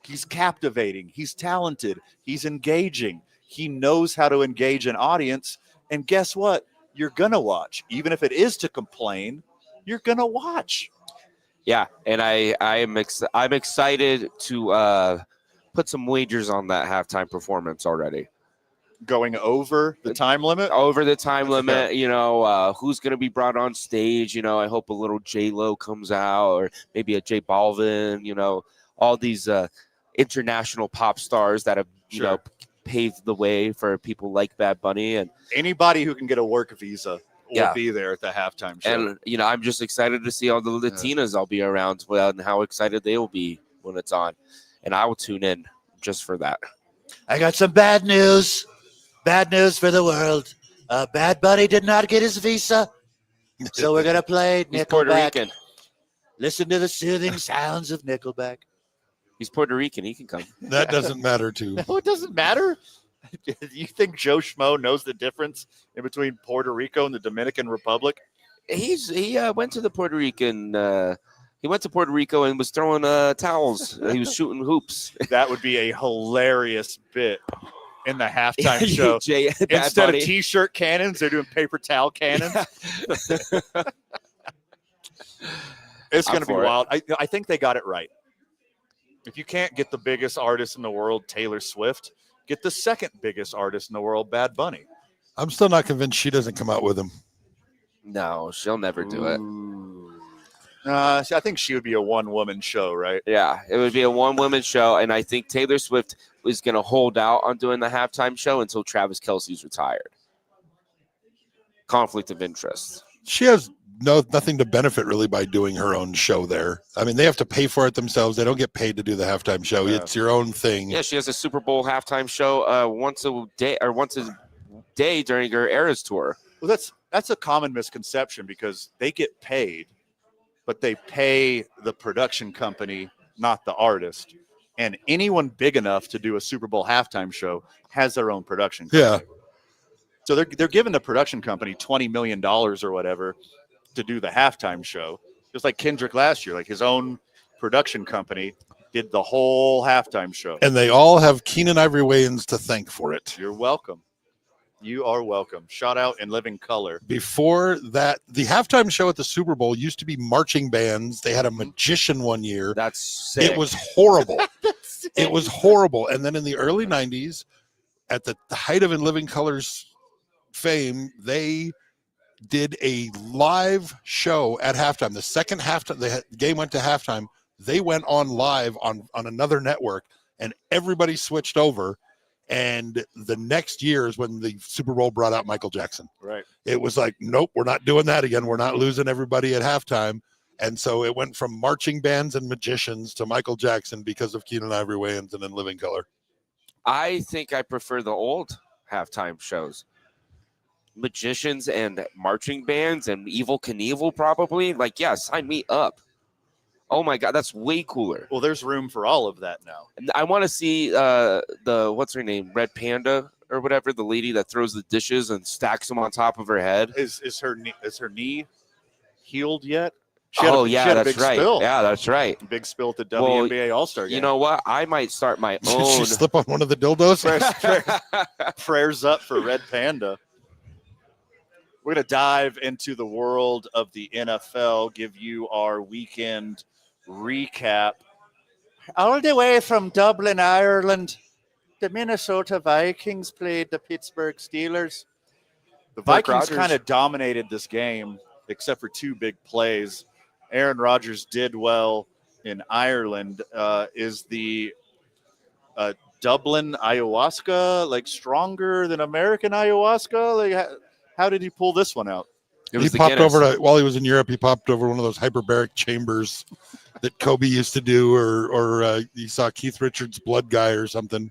he's captivating, he's talented, he's engaging, he knows how to engage an audience. And guess what? You're gonna watch, even if it is to complain. You're gonna watch. Yeah, and I'm excited to put some wagers on that halftime performance already. Going over the time limit? Over the time limit, who's going to be brought on stage? I hope a little J-Lo comes out, or maybe a J Balvin, all these international pop stars that have, paved the way for people like Bad Bunny. And anybody who can get a work visa will be there at the halftime show. And, I'm just excited to see all the Latinas I'll be around and how excited they will be when it's on. And I will tune in just for that. I got some bad news. Bad news for the world. Bad Bunny did not get his visa. So we're going to play He's Puerto Nickelback. Rican. Listen to the soothing sounds of Nickelback. He's Puerto Rican. He can come. That doesn't matter too. No, it doesn't matter. You think Joe Schmo knows the difference in between Puerto Rico and the Dominican Republic? He went to the Puerto Rican He went to Puerto Rico and was throwing towels. He was shooting hoops. That would be a hilarious bit in the halftime show. Bad Instead of Bunny. T-shirt cannons, they're doing paper towel cannons. It's going to be for it. wild. I think they got it right. If you can't get the biggest artist in the world, Taylor Swift, get the second biggest artist in the world, Bad Bunny. I'm still not convinced she doesn't come out with him. No, she'll never do it. See, I think she would be a one-woman show, right? Yeah, it would be a one-woman show, and I think Taylor Swift is going to hold out on doing the halftime show until Travis Kelce's retired. Conflict of interest. She has nothing to benefit really by doing her own show there. I mean, they have to pay for it themselves. They don't get paid to do the halftime show. Yeah. It's your own thing. Yeah, she has a Super Bowl halftime show once a day during her Eras tour. Well, that's a common misconception because they get paid, but they pay the production company, not the artist. And anyone big enough to do a Super Bowl halftime show has their own production company. Yeah. So they're giving the production company $20 million or whatever to do the halftime show. Just like Kendrick last year, like his own production company did the whole halftime show. And they all have Keenan Ivory Wayans to thank for it. You're welcome. You are welcome. Shout out in living color. Before that, the halftime show at the Super Bowl used to be marching bands. They had a magician one year. That's sick. It was horrible. It was horrible. And then in the early 90s, at the height of In Living Color's fame, they did a live show at halftime. The second halftime, the game went to halftime. They went on live on another network, and everybody switched over. And the next year is when the Super Bowl brought out Michael Jackson. Right. It was like, nope, we're not doing that again. We're not losing everybody at halftime. And so it went from marching bands and magicians to Michael Jackson because of Keenan Ivory Wayans and In Living Color. I think I prefer the old halftime shows. Magicians and marching bands and Evel Knievel probably. Like, yeah, sign me up. Oh my God, that's way cooler. Well, there's room for all of that now. And I want to see what's her name, Red Panda or whatever, the lady that throws the dishes and stacks them on top of her head. Is her knee healed yet? That's big right. Spill. Yeah, that's right. Big spill at the Well, WNBA All-Star game. You know what? I might start my Did own. she slip on one of the dildos? Prayers up for Red Panda. We're going to dive into the world of the NFL, give you our weekend recap. All the way from Dublin, Ireland, the Minnesota Vikings played the Pittsburgh Steelers. The Vikings kind of dominated this game, except for two big plays. Aaron Rodgers did well in Ireland. Is the Dublin ayahuasca like stronger than American ayahuasca? Like, how did he pull this one out? He popped over while he was in Europe. He popped over one of those hyperbaric chambers that Kobe used to do, or you saw Keith Richards' blood guy or something.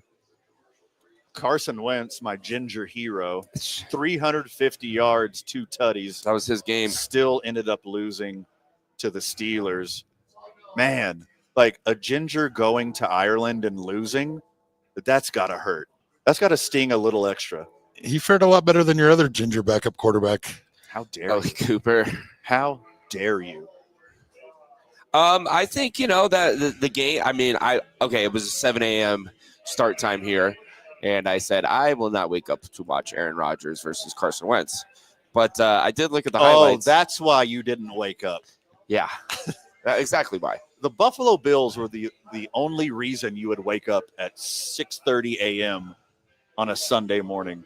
Carson Wentz, my ginger hero, 350 yards, 2 tutties. That was his game. Still ended up losing to the Steelers. Man, like a ginger going to Ireland and losing, that's got to hurt. That's got to sting a little extra. He fared a lot better than your other ginger backup quarterback. How dare you? Cooper. How dare you? I think, that the game, it was a 7 a.m. start time here. And I said, I will not wake up to watch Aaron Rodgers versus Carson Wentz. But I did look at the highlights. Oh, that's why you didn't wake up. Yeah, exactly why. The Buffalo Bills were the only reason you would wake up at 6:30 a.m. on a Sunday morning.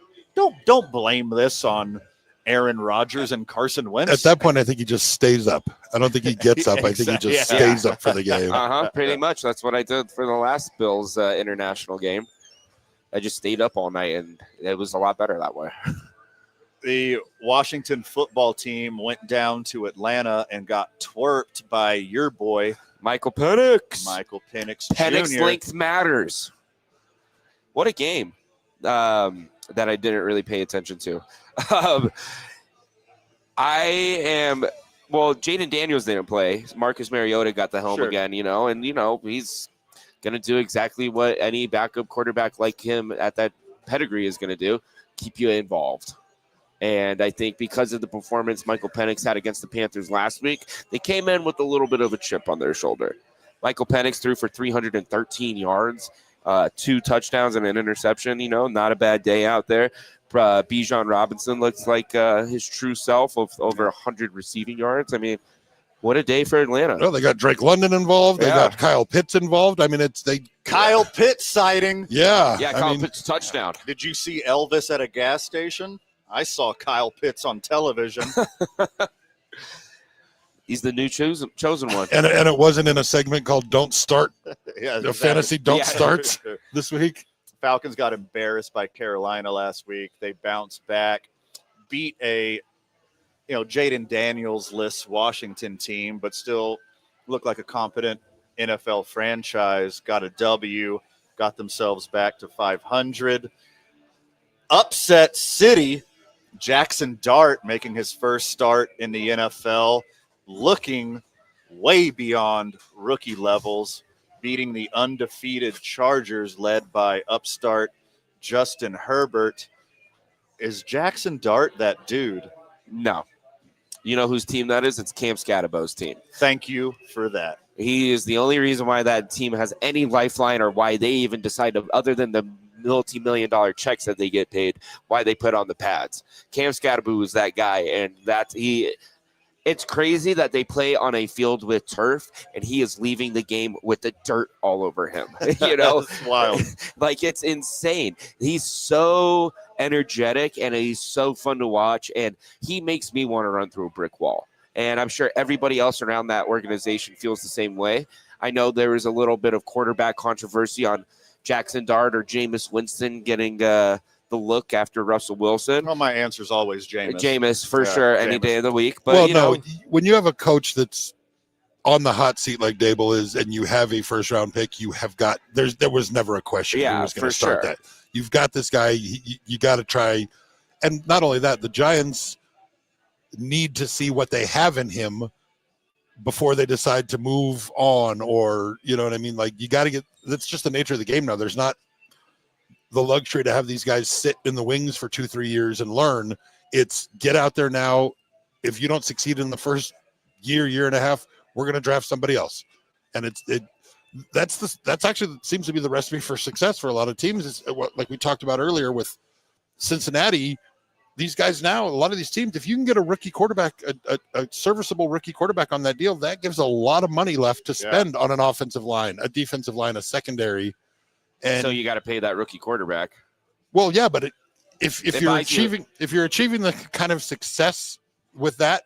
Don't blame this on Aaron Rodgers and Carson Wentz. At that point, I think he just stays up. I don't think he gets up. I think he just stays up for the game. Pretty much. That's what I did for the last Bills international game. I just stayed up all night, and it was a lot better that way. The Washington football team went down to Atlanta and got twerped by your boy, Michael Penix. Penix Jr. length matters. What a game that I didn't really pay attention to. Jaden Daniels didn't play. Marcus Mariota got the helm again, and, he's going to do exactly what any backup quarterback like him at that pedigree is going to do, keep you involved. And I think because of the performance Michael Penix had against the Panthers last week, they came in with a little bit of a chip on their shoulder. Michael Penix threw for 313 yards, 2 touchdowns and an interception. Not a bad day out there. Bijan Robinson looks like his true self of over 100 receiving yards. I mean, what a day for Atlanta. Well, they got Drake London involved. They got Kyle Pitts involved. I mean, Kyle Pitts sighting. Yeah. Yeah, Kyle Pitts touchdown. Did you see Elvis at a gas station? I saw Kyle Pitts on television. He's the new chosen one. And it wasn't in a segment called Don't Start. Yeah, The fantasy Don't Starts this week. Falcons got embarrassed by Carolina last week. They bounced back, beat a Jaden Daniels-less Washington team, but still looked like a competent NFL franchise. Got a W, got themselves back to 500. Upset City, Jackson Dart making his first start in the NFL, looking way beyond rookie levels, beating the undefeated Chargers led by upstart Justin Herbert. Is Jackson Dart that dude? No. You know whose team that is? It's Cam Scadabo's team. Thank you for that. He is the only reason why that team has any lifeline or why they even decide to, other than the multi-million-dollar checks that they get paid, why they put on the pads. Cam Scadabo is that guy, and it's crazy that they play on a field with turf, and he is leaving the game with the dirt all over him. That's wild. Like, it's insane. He's so energetic, and he's so fun to watch, and he makes me want to run through a brick wall. And I'm sure everybody else around that organization feels the same way. I know there was a little bit of quarterback controversy on Jackson Dart or Jameis Winston getting the look after Russell Wilson. Well, my answer is always Jameis. Jameis, for sure, any day of the week. But, when you have a coach that's on the hot seat like Dable is, and you have a first-round pick, you have got – there was never a question who was going to start that. You've got this guy. You got to try – and not only that, the Giants need to see what they have in him before they decide to move on, or, you know what I mean? Like, you got to get – that's just the nature of the game now. There's not the luxury to have these guys sit in the wings for 2-3 years and learn. It's get out there now. If you don't succeed in the first year and a half, we're going to draft somebody else. And that's actually seems to be the recipe for success for a lot of teams. Is like we talked about earlier with Cincinnati. These guys now, a lot of these teams, if you can get a rookie quarterback, a serviceable rookie quarterback on that deal, that gives a lot of money left to spend on an offensive line, a defensive line, a secondary. And so you got to pay that rookie quarterback. Well, yeah, but if you're achieving the kind of success with that,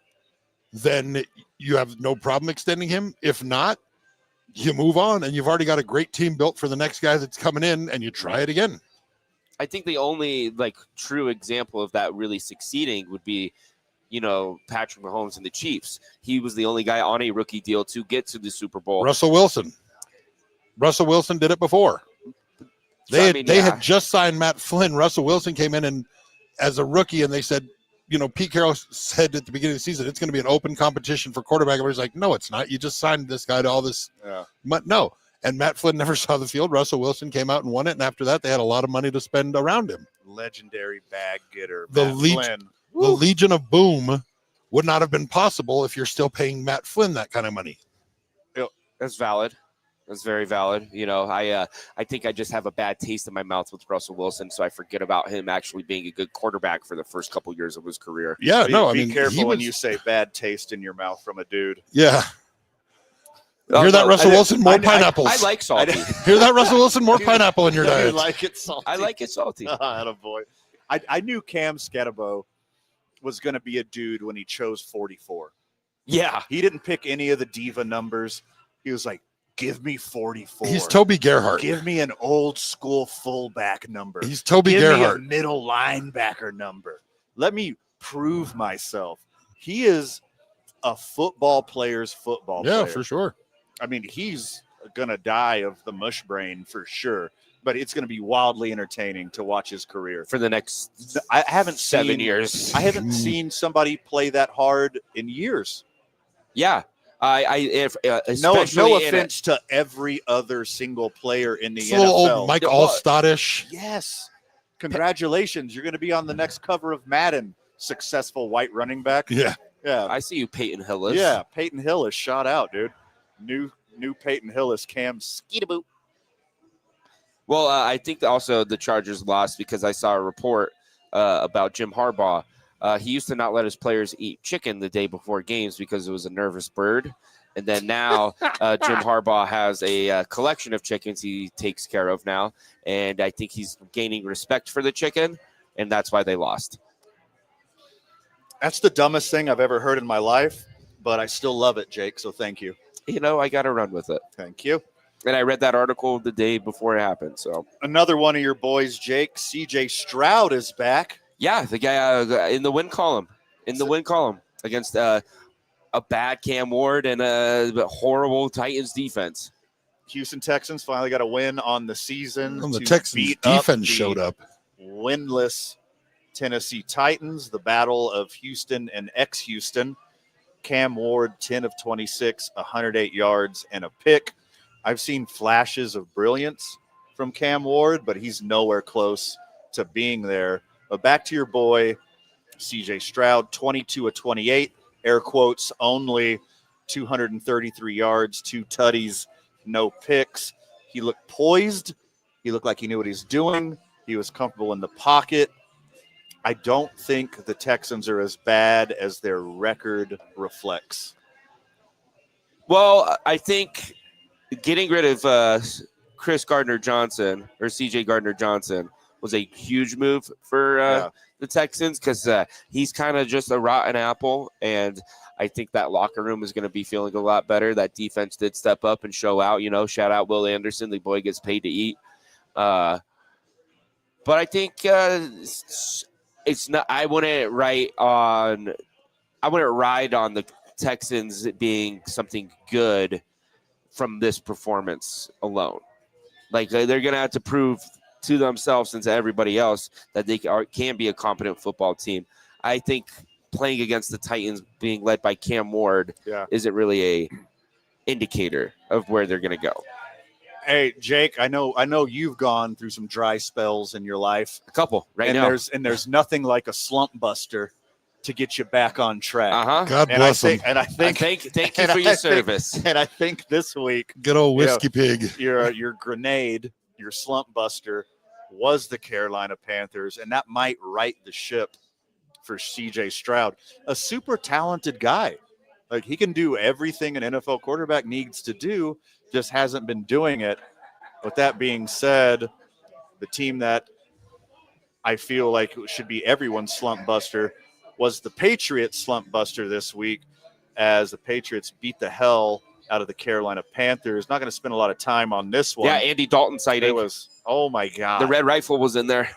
then you have no problem extending him. If not, you move on, and you've already got a great team built for the next guy that's coming in, and you try it again. I think the only true example of that really succeeding would be, Patrick Mahomes and the Chiefs. He was the only guy on a rookie deal to get to the Super Bowl. Russell Wilson did it before. They had just signed Matt Flynn. Russell Wilson came in and as a rookie, and they said, Pete Carroll said at the beginning of the season, it's going to be an open competition for quarterback. Everybody's like, no, it's not. You just signed this guy to all this. Yeah. But no. And Matt Flynn never saw the field. Russell Wilson came out and won it. And after that, they had a lot of money to spend around him. Legendary bag getter. The Legion of Boom would not have been possible if you're still paying Matt Flynn that kind of money. That's valid. That's very valid. I think I just have a bad taste in my mouth with Russell Wilson, so I forget about him actually being a good quarterback for the first couple years of his career. Yeah, be careful when you say bad taste in your mouth from a dude. Yeah. Hear that, Russell Wilson? More pineapples. I like salty. Hear that, Russell Wilson? More pineapple in your diet. You like it salty? I like it salty. Attaboy. I knew Cam Scadabo was going to be a dude when he chose 44. Yeah. He didn't pick any of the diva numbers. He was like, give me 44. He's Toby Gerhart. Give me an old school fullback number. He's Toby Gerhart. Give me a middle linebacker number. Let me prove myself. He is a football player's football player. Yeah, for sure. I mean, he's going to die of the mush brain for sure, but it's going to be wildly entertaining to watch his career. For the next I haven't 7 years. I haven't seen somebody play that hard in years. Yeah. No offense to every other single player in the NFL. Little old Mike Allstott-ish. Yes. Congratulations. You're going to be on the next cover of Madden successful white running back. Yeah. Yeah. I see you, Peyton Hillis. Yeah, Peyton Hillis shot out, dude. New Peyton Hillis, Cam Skeetaboo. Well, I think also the Chargers lost because I saw a report about Jim Harbaugh. He used to not let his players eat chicken the day before games because it was a nervous bird. And then now Jim Harbaugh has a collection of chickens he takes care of now. And I think he's gaining respect for the chicken, and that's why they lost. That's the dumbest thing I've ever heard in my life, but I still love it, Jake, so thank you. I got to run with it. Thank you. And I read that article the day before it happened. So Another one of your boys, Jake, CJ Stroud is back. yeah, the guy in the win column, against a bad Cam Ward and a horrible Titans defense. Houston Texans finally got a win on the season. Well, the to Texans beat up defense the showed up. winless Tennessee Titans, the battle of Houston and ex-Houston. Cam Ward, 10 of 26, 108 yards and a pick. I've seen flashes of brilliance from Cam Ward, but he's nowhere close to being there. But back to your boy, CJ Stroud, 22 of 28, air quotes, only 233 yards, 2 tutties, no picks. He looked poised. He looked like he knew what he's doing. He was comfortable in the pocket. I don't think the Texans are as bad as their record reflects. Well, I think getting rid of Chris Gardner-Johnson or CJ Gardner-Johnson was a huge move for the Texans because he's kind of just a rotten apple, and I think that locker room is going to be feeling a lot better. That defense did step up and show out. Shout out Will Anderson. The boy gets paid to eat. But I think it's not. I wouldn't ride on the Texans being something good from this performance alone. Like they're going to have to prove to themselves and to everybody else that they can be a competent football team. I think playing against the Titans being led by Cam Ward isn't really a indicator of where they're going to go. Hey, Jake, I know you've gone through some dry spells in your life. A couple now. There's nothing like a slump buster to get you back on track. Uh-huh. God bless him. And I think thank you for your service. And I think this week, Good old whiskey pig. your grenade, your slump buster, was the Carolina Panthers, and that might right the ship for CJ Stroud, a super talented guy. Like he can do everything an NFL quarterback needs to do, just hasn't been doing it. With that being said, the team that I feel like should be everyone's slump buster was the Patriots slump buster this week, as the Patriots beat the hell out of the Carolina Panthers. Not going to spend a lot of time on this one. Yeah, Andy Dalton sighting. It was, oh my God. The Red Rifle was in there.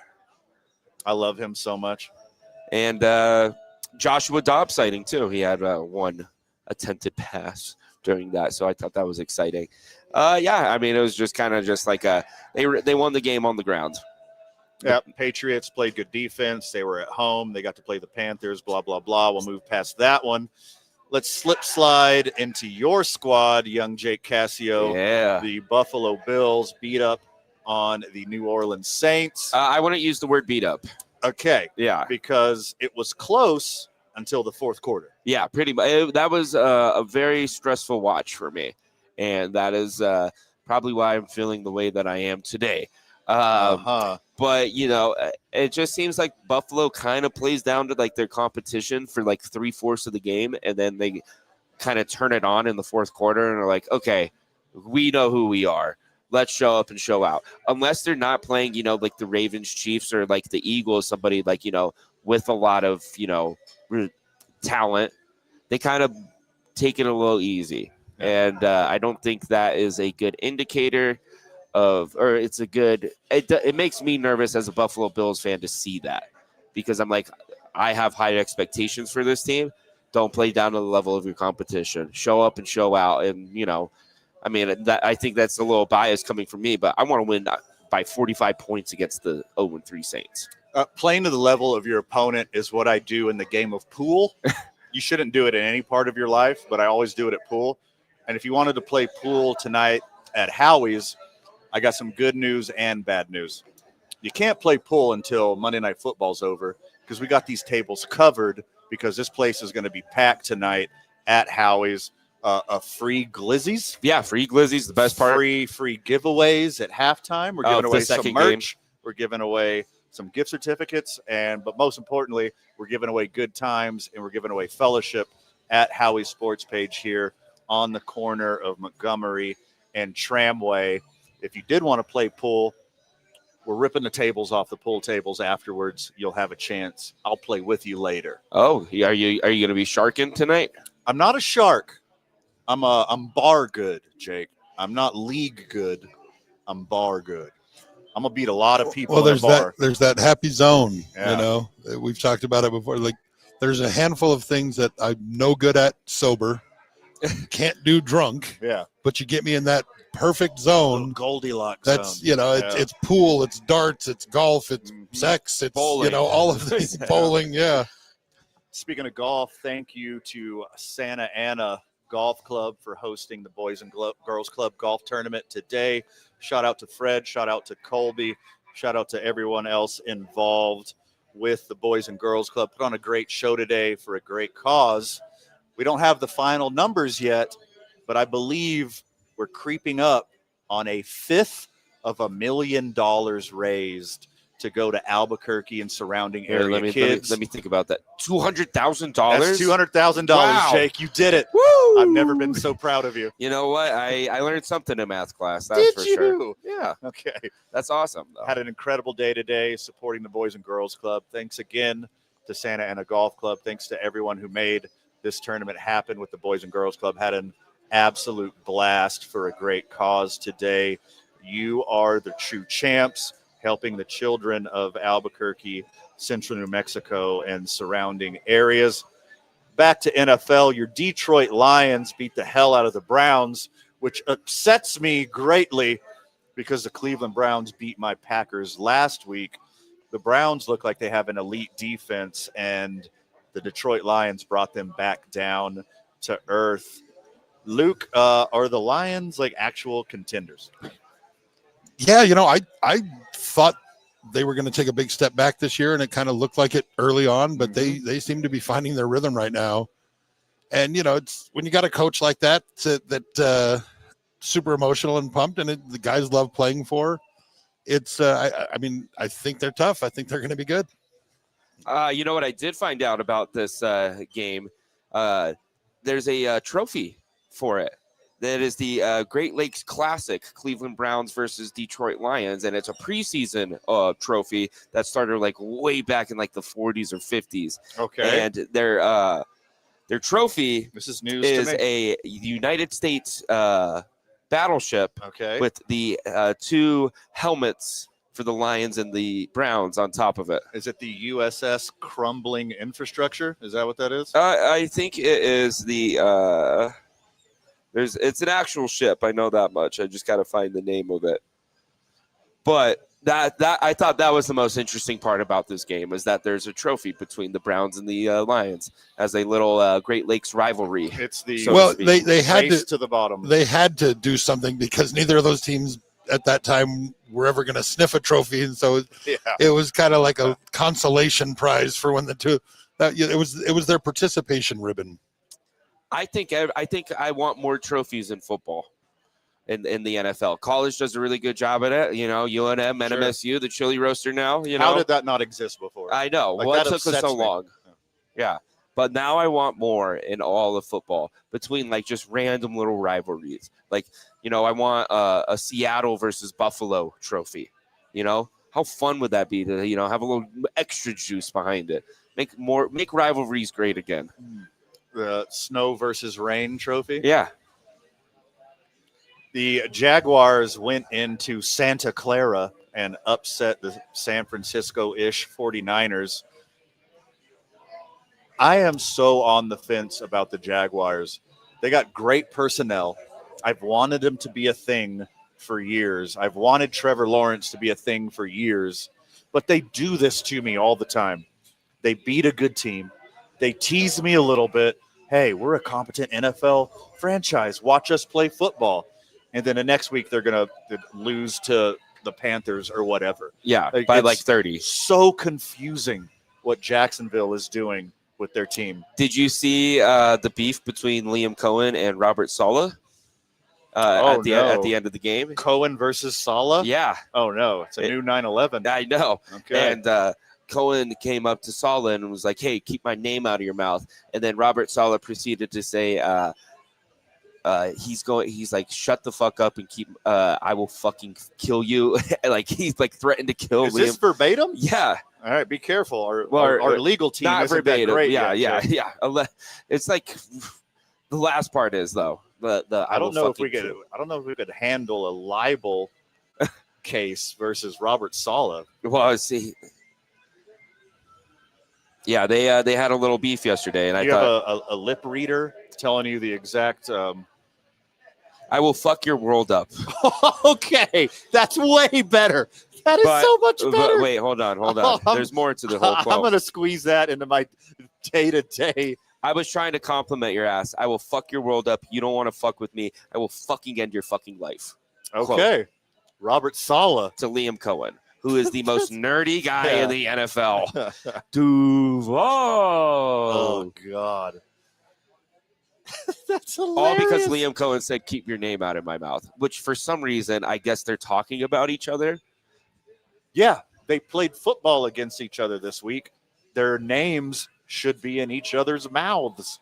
I love him so much. And Joshua Dobbs sighting too. He had one attempted pass during that, so I thought that was exciting. It was just kind of just like they won the game on the ground. Yeah, Patriots played good defense. They were at home. They got to play the Panthers, blah, blah, blah. We'll move past that one. Let's slip slide into your squad, young Jake Cassio. Yeah. The Buffalo Bills beat up on the New Orleans Saints. I wouldn't use the word beat up. Okay. Yeah. Because it was close until the fourth quarter. Yeah, pretty much. That was a very stressful watch for me. And that is probably why I'm feeling the way that I am today. But, it just seems like Buffalo kind of plays down to like their competition for like 3/4 of the game. And then they kind of turn it on in the fourth quarter and are like, okay, we know who we are. Let's show up and show out. Unless they're not playing, like the Ravens, Chiefs, or like the Eagles, somebody like, with a lot of, talent, they kind of take it a little easy. And I don't think that is a good indicator it makes me nervous as a Buffalo Bills fan to see that, because I'm like, I have high expectations for this team. Don't play down to the level of your competition. Show up and show out. And, I think that's a little bias coming from me, but I want to win by 45 points against the 0-3 Saints. Playing to the level of your opponent is what I do in the game of pool. You shouldn't do it in any part of your life, but I always do it at pool. And if you wanted to play pool tonight at Howie's, I got some good news and bad news. You can't play pool until Monday Night Football's over, because we got these tables covered because this place is going to be packed tonight at Howie's. A free glizzies. Yeah, free glizzies, the best part. Free giveaways at halftime. We're giving away some merch. We're giving away some gift certificates, but most importantly, we're giving away good times and we're giving away fellowship at Howie's Sports Page here on the corner of Montgomery and Tramway. If you did want to play pool, we're ripping the tables off the pool tables afterwards. You'll have a chance. I'll play with you later. Oh, are you going to be sharking tonight? I'm not a shark. I'm bar good, Jake. I'm not league good. I'm bar good. I'm gonna beat a lot of people. Well, in a bar. there's that happy zone. Yeah. You know, we've talked about it before. Like, there's a handful of things that I'm no good at sober, can't do drunk. Yeah, but you get me in that perfect zone. Goldilocks. That's zone. It's pool, it's darts, it's golf, it's sex, it's bowling. All of these bowling. Yeah. Speaking of golf, thank you to Santa Ana Golf Club for hosting the Boys and Girls Club golf tournament today. Shout out to Fred, shout out to Colby, shout out to everyone else involved with the Boys and Girls Club. Put on a great show today for a great cause. We don't have the final numbers yet, but I believe we're creeping up on $500,000 raised to go to Albuquerque and surrounding area kids. Let me think about that. $200,000? That's $200,000, wow. Jake. You did it. Woo! I've never been so proud of you. You know what? I learned something in math class. That's for sure. Yeah. Okay. That's awesome, though. Had an incredible day today supporting the Boys and Girls Club. Thanks again to Santa Ana Golf Club. Thanks to everyone who made this tournament happen with the Boys and Girls Club. Had an absolute blast for a great cause today. You are the true champs, helping the children of Albuquerque, central New Mexico, and surrounding areas. Back to NFL, your Detroit Lions beat the hell out of the Browns, which upsets me greatly because the Cleveland Browns beat my Packers last week. The Browns look like they have an elite defense, and the Detroit Lions brought them back down to earth. Luke, are the Lions like actual contenders? Yeah, I thought they were going to take a big step back this year, and it kind of looked like it early on, but they seem to be finding their rhythm right now. And, it's when you got a coach like that, super emotional and pumped, and the guys love playing for. It's, I think they're tough. I think they're going to be good. You know what I did find out about this game? There's a trophy for it. That is the Great Lakes Classic, Cleveland Browns versus Detroit Lions, and it's a preseason trophy that started like way back in like the 40s or 50s. Okay. And their trophy This is news is to me. a United States battleship Okay. with the two helmets for the Lions and the Browns on top of it. Is it the USS Crumbling Infrastructure? Is that what that is? I think it is the it's an actual ship. I know that much. I just got to find the name of it. But that I thought that was the most interesting part about this game is that there's a trophy between the Browns and the Lions as a little Great Lakes rivalry. It's the they had race to the bottom. They had to do something because neither of those teams at that time were ever going to sniff a trophy, and so it was kind of like a consolation prize for when the two. It was their participation ribbon. I think I want more trophies in football, in the NFL. College does a really good job at it. UNM, NMSU, the chili roaster now. How did that not exist before? I know. Like, what that took us so upsets me. long? Yeah, but now I want more in all of football between like just random little rivalries. Like I want a Seattle versus Buffalo trophy. How fun would that be to have a little extra juice behind it? Make rivalries great again. The snow versus rain trophy. Yeah. The Jaguars went into Santa Clara and upset the San Francisco-ish 49ers. I am so on the fence about the Jaguars. They got great personnel. I've wanted them to be a thing for years. I've wanted Trevor Lawrence to be a thing for years. But they do this to me all the time. They beat a good team. They tease me a little bit. Hey, we're a competent NFL franchise. Watch us play football. And then the next week they're going to lose to the Panthers or whatever. Yeah, by like 30. So confusing. what Jacksonville is doing with their team. Did you see the beef between Liam Cohen and Robert Saleh at the end of the game? Cohen versus Saleh? Yeah. Oh, no. It's a new 9/11. I know. Okay. And Cohen came up to Saleh and was like, "Hey, keep my name out of your mouth." And then Robert Saleh proceeded to say, he's like, "Shut the fuck up and keep. I will fucking kill you." Like he's like threatened to kill Is Liam. this verbatim? Yeah. All right, be careful. Well, our legal team Not isn't verbatim. that great. Yeah, yet, yeah, Jake. yeah. It's like the last part is though. I don't know if we could handle a libel case versus Robert Saleh. Well, see. Yeah, they had a little beef yesterday, and You I have thought a lip reader telling you the exact. I will fuck your world up. Okay, that's way better. That is so much better. But wait, hold on. There's more to the whole quote. I'm going to squeeze that into my day-to-day. I was trying to compliment your ass. I will fuck your world up. You don't want to fuck with me. I will fucking end your fucking life. Okay. Quote. Robert Saleh. To Liam Cohen, who is the most nerdy guy in the NFL. Duval. Oh, God. That's hilarious. All because Liam Cohen said, "Keep your name out of my mouth," which for some reason, I guess they're talking about each other. Yeah, they played football against each other this week. Their names should be in each other's mouths.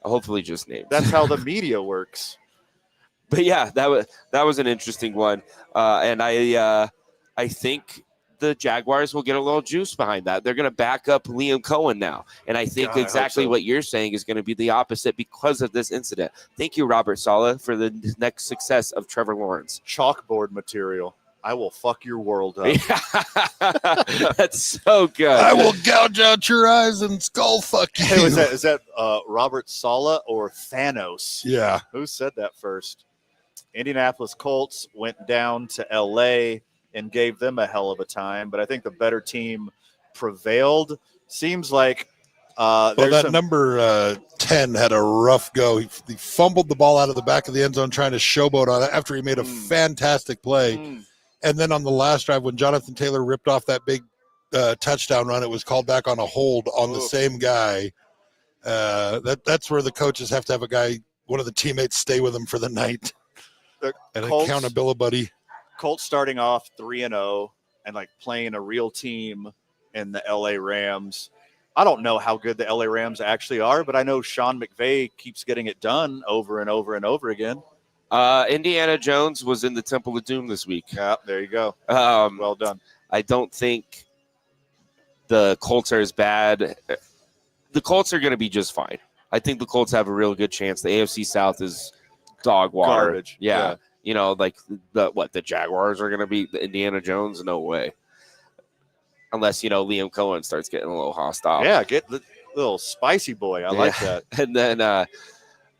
Hopefully just names. That's how the media works. But yeah, that was an interesting one. And I think the Jaguars will get a little juice behind that. They're going to back up Liam Cohen now. And I think exactly what you're saying is going to be the opposite because of this incident. Thank you, Robert Saleh, for the next success of Trevor Lawrence. Chalkboard material. I will fuck your world up. That's so good. I will gouge out your eyes and skull fuck you. Hey, is that Robert Saleh or Thanos? Yeah. Who said that first? Indianapolis Colts went down to L.A. and gave them a hell of a time, but I think the better team prevailed. Seems like number 10 had a rough go. He fumbled the ball out of the back of the end zone trying to showboat on it after he made a fantastic play. And then on the last drive, when Jonathan Taylor ripped off that big touchdown run, it was called back on a hold on the same guy. That's where the coaches have to have a guy, one of the teammates, stay with them for the night. And accountability buddy. Colts starting off 3-0 and like playing a real team in the LA Rams. I don't know how good the LA Rams actually are, but I know Sean McVay keeps getting it done over and over and over again. Indiana Jones was in the Temple of Doom this week. Yeah, there you go. Well done. I don't think the Colts are as bad. The Colts are going to be just fine. I think the Colts have a real good chance. The AFC South is dog water. Garbage. Yeah. You know, like the Jaguars are going to beat the Indiana Jones? No way. Unless, Liam Cohen starts getting a little hostile. Yeah, get the little spicy boy. I like that. And then,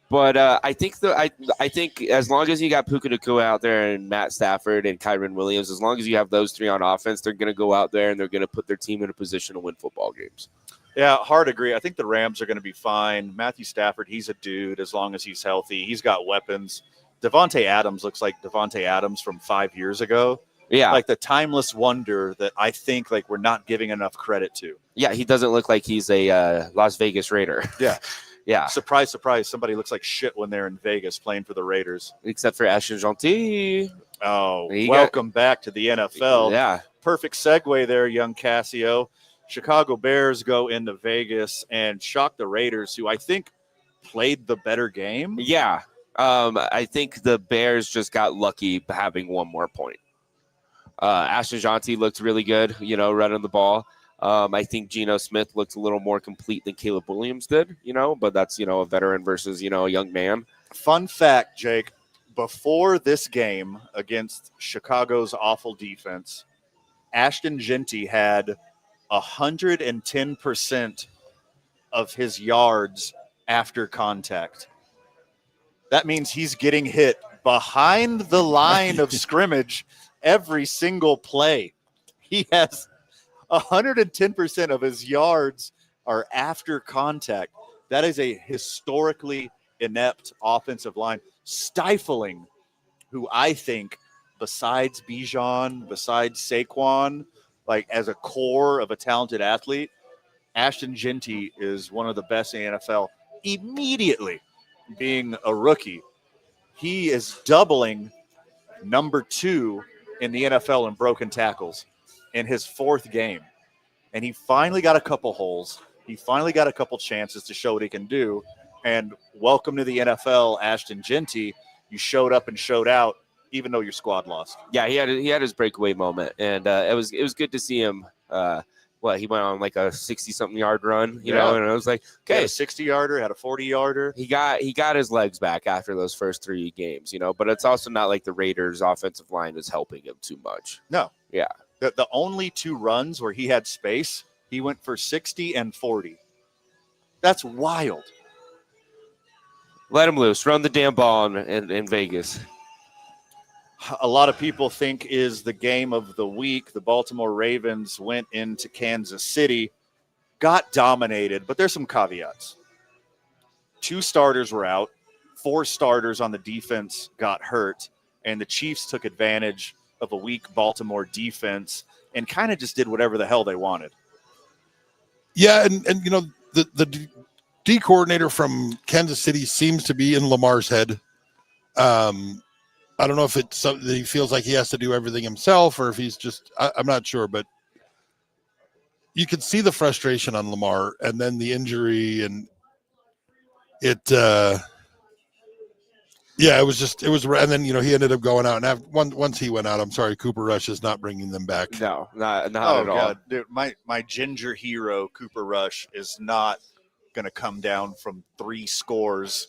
but I think I think as long as you got Puka Nacua out there and Matt Stafford and Kyron Williams, as long as you have those three on offense, they're going to go out there and they're going to put their team in a position to win football games. Yeah, hard agree. I think the Rams are going to be fine. Matthew Stafford, he's a dude as long as he's healthy. He's got weapons. Devontae Adams looks like Devontae Adams from 5 years ago. Yeah. Like the timeless wonder that I think like we're not giving enough credit to. Yeah, he doesn't look like he's a Las Vegas Raider. Yeah. Yeah. Surprise, surprise. Somebody looks like shit when they're in Vegas playing for the Raiders. Except for Ashton Gentil. Oh, welcome back to the NFL. Yeah. Perfect segue there, young Cassio. Chicago Bears go into Vegas and shock the Raiders, who I think played the better game. Yeah. I think the Bears just got lucky having one more point. Ashton Gentil looked really good, running the ball. I think Geno Smith looked a little more complete than Caleb Williams did, but that's, a veteran versus, a young man. Fun fact, Jake, before this game against Chicago's awful defense, Ashton Gentil had 110% of his yards after contact. That means he's getting hit behind the line of scrimmage every single play. He has 110% of his yards are after contact. That is a historically inept offensive line, stifling who I think, besides Bijan, besides Saquon, like as a core of a talented athlete, Ashton Genty is one of the best in the NFL immediately being a rookie. He is doubling number 2 in the NFL in broken tackles in his 4th game. And he finally got a couple holes. He finally got a couple chances to show what he can do. And welcome to the NFL, Ashton Genty. You showed up and showed out, even though your squad lost. Yeah, he had his breakaway moment, and it was good to see him. He went on like a 60-something yard run, you know, and I was like, He had okay, a 60-yarder, had a 40-yarder. he got his legs back after those first 3 games, you know. But it's also not like the Raiders' offensive line is helping him too much. No. Yeah. The only 2 runs where he had space, he went for 60 and 40. That's wild. Let him loose. Run the damn ball in Vegas. A lot of people think is the game of the week. The Baltimore Ravens went into Kansas City, got dominated, but there's some caveats. 2 starters were out. 4 starters on the defense got hurt, and the Chiefs took advantage of a weak Baltimore defense and kind of just did whatever the hell they wanted. Yeah, and you know, the D coordinator from Kansas City seems to be in Lamar's head. I don't know if it's something that he feels like he has to do everything himself, or if he's just, I'm not sure, but you could see the frustration on Lamar, and then the injury, and it and then, you know, he ended up going out, and once he went out, I'm sorry, Cooper Rush is not bringing them back. No, not at all. God. Dude, my ginger hero, Cooper Rush, is not going to come down from 3 scores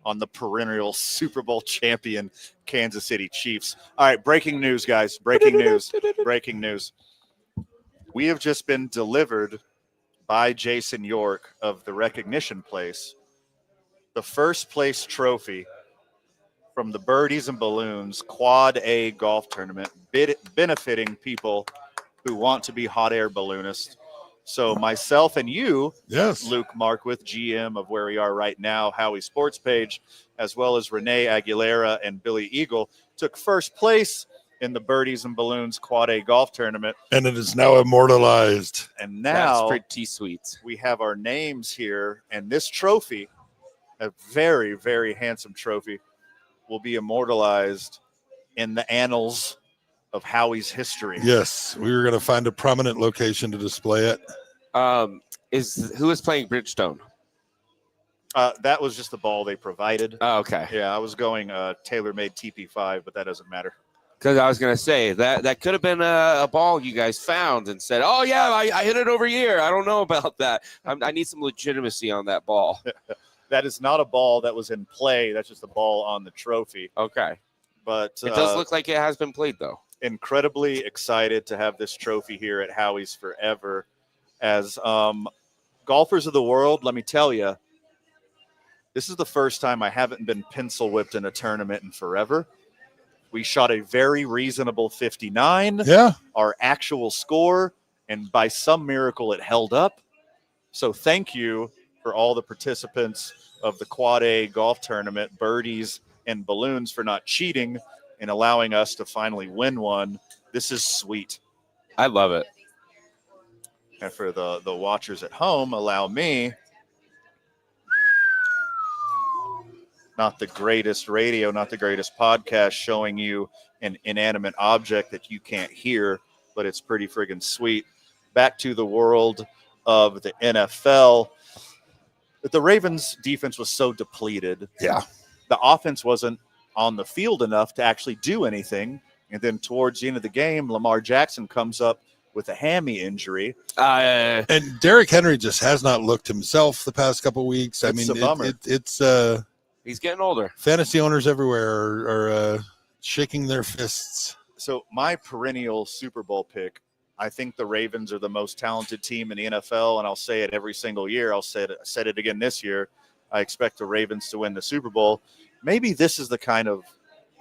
on the perennial Super Bowl champion Kansas City Chiefs. All right, breaking news, guys. Breaking news. We have just been delivered by Jason York of the Recognition Place the first place trophy from the Birdies and Balloons Quad A golf tournament, benefiting people who want to be hot air balloonists. So myself and you, Yes, Luke Markwith, GM of where we are right now, Howie Sports Page, as well as Renee Aguilera and Billy Eagle, took first place in the Birdies and Balloons Quad A golf tournament. and it is now immortalized. And That's now pretty sweet. we have our names here, and this trophy, a very, very handsome trophy, will be immortalized in the annals of Howie's history. Yes, we were going to find a prominent location to display it. Who is playing Bridgestone? That was just the ball they provided. Oh, okay. Yeah, I was going tailor-made TP5, but that doesn't matter. Because I was going to say that could have been a ball you guys found and said, oh, yeah, I hit it over here. I don't know about that. I need some legitimacy on that ball. That is not a ball that was in play. That's just a ball on the trophy. Okay. But It does look like it has been played, though. incredibly excited to have this trophy here at Howie's Forever. As golfers of the world, let me tell you, this is the first time I haven't been pencil whipped in a tournament in forever. We shot a very reasonable 59, Yeah, our actual score, and by some miracle it held up. So thank you for all the participants of the Quad A golf tournament, Birdies and Balloons, for not cheating and allowing us to finally win one. This is sweet. I love it. And for the watchers at home, allow me, not the greatest radio, not the greatest podcast, showing you an inanimate object that you can't hear, but it's pretty friggin' sweet. Back to the world of the NFL. But the Ravens' defense was so depleted. yeah. The offense wasn't on the field enough to actually do anything. And then towards the end of the game, Lamar Jackson comes up with a hammy injury. And Derrick Henry just has not looked himself the past couple of weeks. I It's mean, a bummer. it's He's getting older. fantasy owners everywhere are shaking their fists. So my perennial Super Bowl pick, I think the Ravens are the most talented team in the NFL, and I'll say it every single year. Said it again this year. I expect the Ravens to win the Super Bowl. Maybe this is the kind of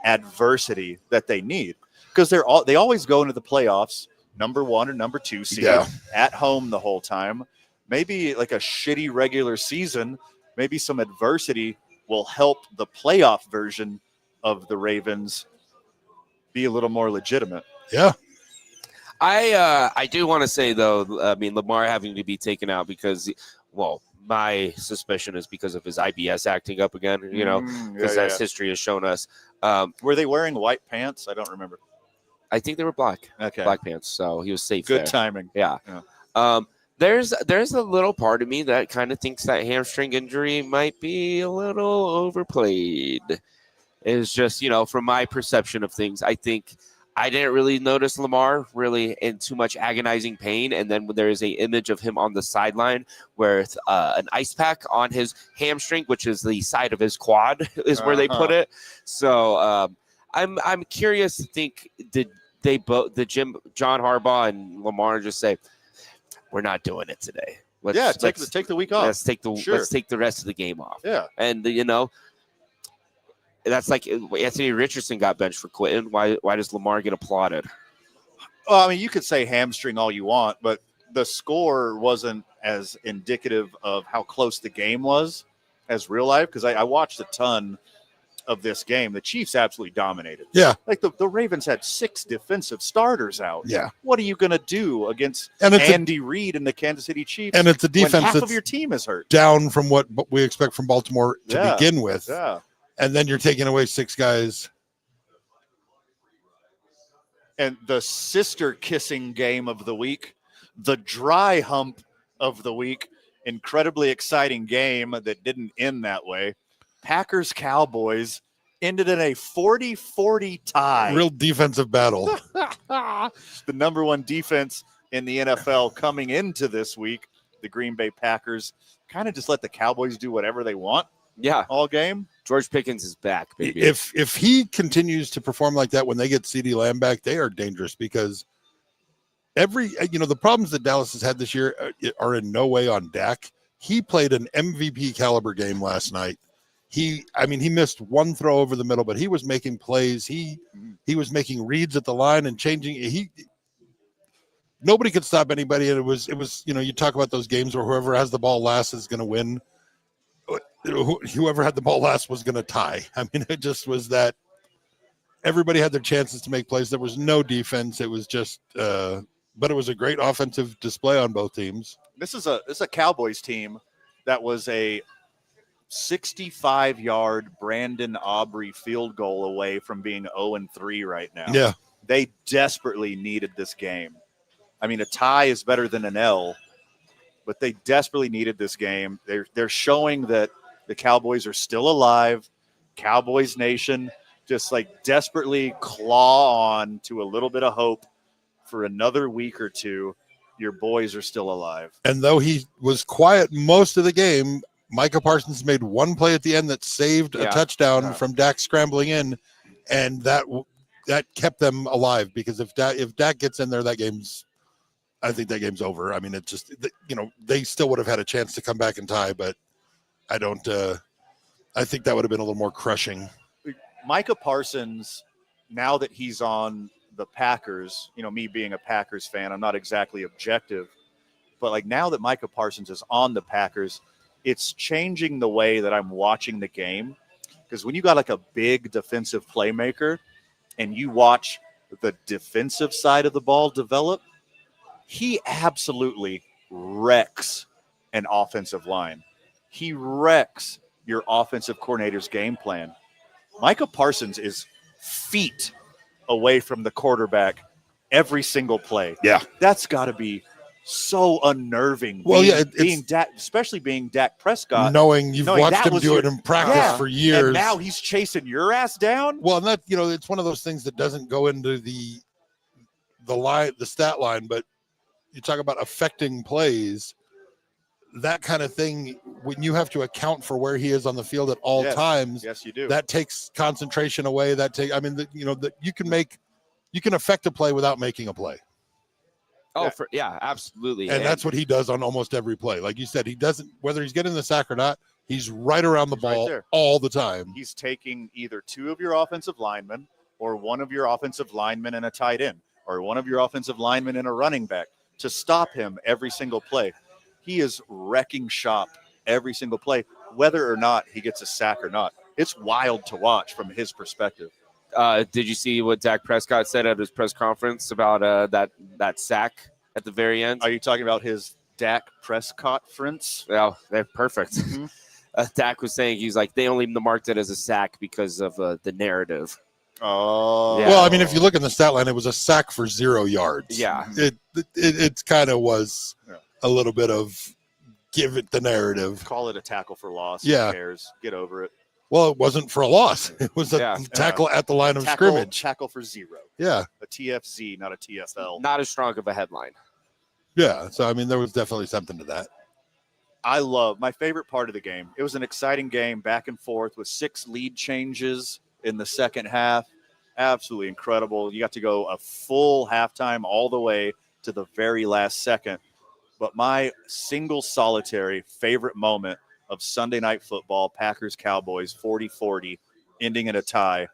adversity that they need, because they always go into the playoffs number 1 or number 2 seed, at home the whole time. Maybe like a shitty regular season, maybe some adversity will help the playoff version of the Ravens be a little more legitimate. Yeah. I do want to say though, I mean Lamar having to be taken out because, well, my suspicion is because of his IBS acting up again. Because as history has shown us. Were they wearing white pants? I don't remember. I think they were black pants, so he was safe. Good there. timing. Yeah. There's a little part of me that kind of thinks that hamstring injury might be a little overplayed. It's just, from my perception of things, I think I didn't really notice Lamar really in too much agonizing pain. And then when there is a image of him on the sideline with an ice pack on his hamstring, which is the side of his quad, is where they put it. So I'm curious to think, did John Harbaugh and Lamar just say, we're not doing it today? Take the week off. Let's take the rest of the game off. Yeah. And that's like Anthony Richardson got benched for quitting. Why does Lamar get applauded? Well, I mean, you could say hamstring all you want, but the score wasn't as indicative of how close the game was as real life, because I watched a ton of this game. The Chiefs absolutely dominated. Yeah. Like the Ravens had 6 defensive starters out. Yeah. What are you going to do against Andy Reid and the Kansas City Chiefs? And it's a defense when half that's of your team is hurt. Down from what we expect from Baltimore to begin with. Yeah. And then you're taking away 6 guys. And the sister kissing game of the week, the dry hump of the week, incredibly exciting game that didn't end that way. Packers Cowboys ended in a 40-40 tie. Real defensive battle. The number 1 defense in the NFL coming into this week, the Green Bay Packers kind of just let the Cowboys do whatever they want. Yeah. All game. George Pickens is back, baby. If he continues to perform like that when they get CeeDee Lamb back, they are dangerous, because the problems that Dallas has had this year are in no way on Dak. He played an MVP caliber game last night. He missed one throw over the middle, but he was making plays. He was making reads at the line and changing. Nobody could stop anybody. And it was, you talk about those games where whoever has the ball last is going to win. Whoever had the ball last was going to tie. I mean, it just was that everybody had their chances to make plays. There was no defense. It was just, but it was a great offensive display on both teams. This is a Cowboys team that was a 65-yard Brandon Aubrey field goal away from being 0-3 right now. Yeah. They desperately needed this game. I mean, a tie is better than an L, but they desperately needed this game. They're showing that the Cowboys are still alive. Cowboys Nation just like desperately claw on to a little bit of hope for another week or two. Your boys are still alive. And though he was quiet most of the game, Micah Parsons made one play at the end that saved a touchdown from Dak scrambling in, and that kept them alive, because if Dak gets in there, I think that game's over. I mean, it just, they still would have had a chance to come back and tie, but I think that would have been a little more crushing. Micah Parsons, now that he's on the Packers, me being a Packers fan, I'm not exactly objective, but like now that Micah Parsons is on the Packers, it's changing the way that I'm watching the game. Because when you got like a big defensive playmaker and you watch the defensive side of the ball develop, he absolutely wrecks an offensive line. He wrecks your offensive coordinator's game plan. Micah Parsons is feet away from the quarterback every single play. Yeah. That's got to be so unnerving. Well, especially being Dak Prescott. Knowing you've watched him do it in practice for years. And now he's chasing your ass down. Well, and that, it's one of those things that doesn't go into the stat line, but you talk about affecting plays, that kind of thing, when you have to account for where he is on the field at all times. Yes, you do. That takes concentration away. You can affect a play without making a play. Oh, absolutely. And that's what he does on almost every play. Like you said, he doesn't, whether he's getting the sack or not, he's right around the ball all the time. He's taking either 2 of your offensive linemen or 1 of your offensive linemen and a tight end or 1 of your offensive linemen and a running back to stop him every single play. He is wrecking shop every single play, whether or not he gets a sack or not. It's wild to watch from his perspective. Did you see what Dak Prescott said at his press conference about that sack at the very end? Are you talking about his Dak press conference? Well, they're perfect. Mhm. Dak was saying he's like they only marked it as a sack because of the narrative. Oh. Yeah. Well, I mean, if you look in the stat line, it was a sack for 0 yards. Yeah. It kind of was Yeah. a little bit of give it the narrative. Call it a tackle for loss. Yeah. Who cares? Get over it. Well, it wasn't for a loss. It was a Yeah. tackle at the line of scrimmage. Tackle for 0. Yeah. A TFZ, not a TFL. Not as strong of a headline. Yeah. So, I mean, there was definitely something to that. I love my favorite part of the game. It was an exciting game, back and forth with 6 lead changes in the second half. Absolutely incredible. You got to go a full halftime all the way to the very last second. But my single solitary favorite moment of Sunday Night Football, Packers-Cowboys, 40-40, ending in a tie,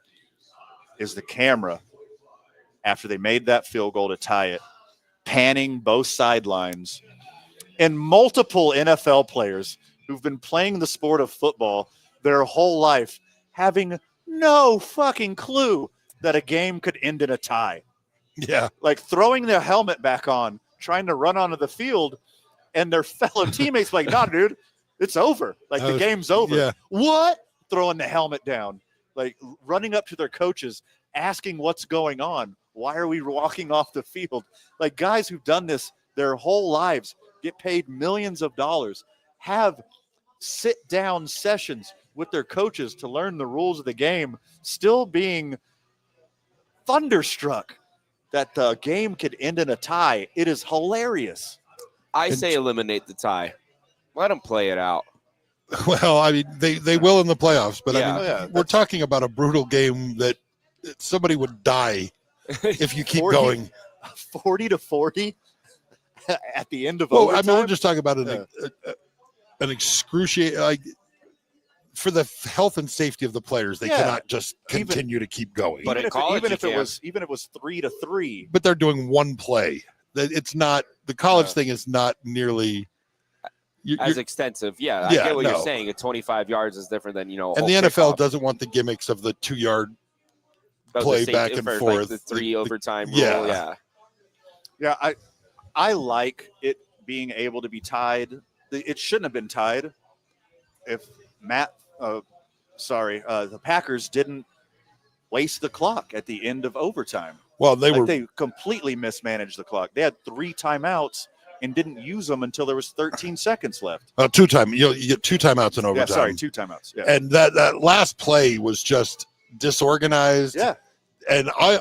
is the camera, after they made that field goal to tie it, panning both sidelines, and multiple NFL players who've been playing the sport of football their whole life having no fucking clue that a game could end in a tie. Yeah. Like throwing their helmet back on, trying to run onto the field, and their fellow teammates like, nah, dude, it's over. Like the game's over. Yeah. What? Throwing the helmet down, like running up to their coaches, asking what's going on. Why are we walking off the field? Like guys who've done this their whole lives, get paid millions of dollars, have sit-down sessions with their coaches to learn the rules of the game, still being thunderstruck that the game could end in a tie. It is hilarious. I say eliminate the tie. Let them play it out. Well, I mean, they will in the playoffs, but Yeah. I mean, Yeah, we're talking about a brutal game that somebody would die if you keep 40 going. 40-40 at the end of Well, overtime. I mean, we're just talking about an excruciating, like, for the health and safety of the players, they Yeah. cannot just continue to keep going. But in college, even you if it can. was 3-3. But they're doing one play. It's not the college Yeah. thing is not nearly As extensive. Yeah, I Yeah, get what you're no. saying. At 25 yards is different than, a and whole the NFL kickoff. doesn't want the gimmicks of the 2-yard. Of the play safety- back and for, forth. Like the 3 overtime rule. yeah. Yeah. Yeah, I like it being able to be tied. It shouldn't have been tied if the Packers didn't waste the clock at the end of overtime. Well, They completely mismanaged the clock. They had 3 timeouts and didn't use them until there was 13 seconds left. 2 time. You get 2 timeouts in overtime. Yeah, sorry, 2 timeouts. Yeah. And that last play was just disorganized. Yeah. And I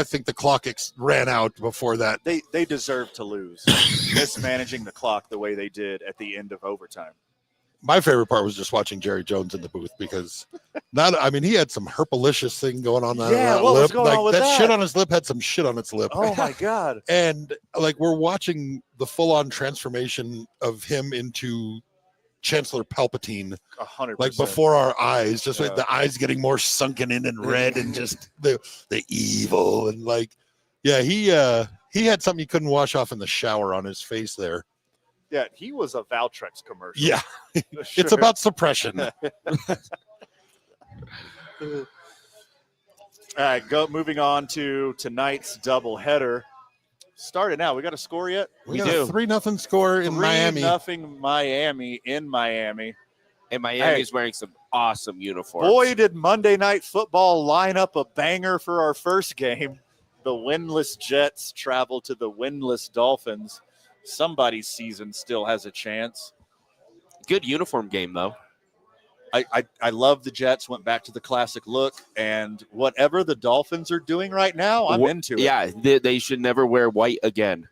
think the clock ran out before that. They deserve to lose, mismanaging the clock the way they did at the end of overtime. My favorite part was just watching Jerry Jones in the booth because he had some herpalicious thing going on. Yeah, that what lip. was going on with that? shit on his lip had some shit on its lip. Oh my God. And like we're watching the full-on transformation of him into Chancellor Palpatine, 100%. like before our eyes, just with Yeah. the eyes getting more sunken in and red, and just the evil and like, yeah, he had something he couldn't wash off in the shower on his face there. Yeah, he was a Valtrex commercial. Yeah, Sure. it's about suppression. All right, moving on to tonight's doubleheader. Started now. We got a score yet? We got a 3-0 score in Miami. 3-0 Miami in Miami. And Miami's wearing some awesome uniforms. Boy, did Monday Night Football line up a banger for our first game. The winless Jets travel to the winless Dolphins. Somebody's season still has a chance. Good uniform game, though. I love the Jets, went back to the classic look, and whatever the Dolphins are doing right now, I'm into it. Yeah, they should never wear white again.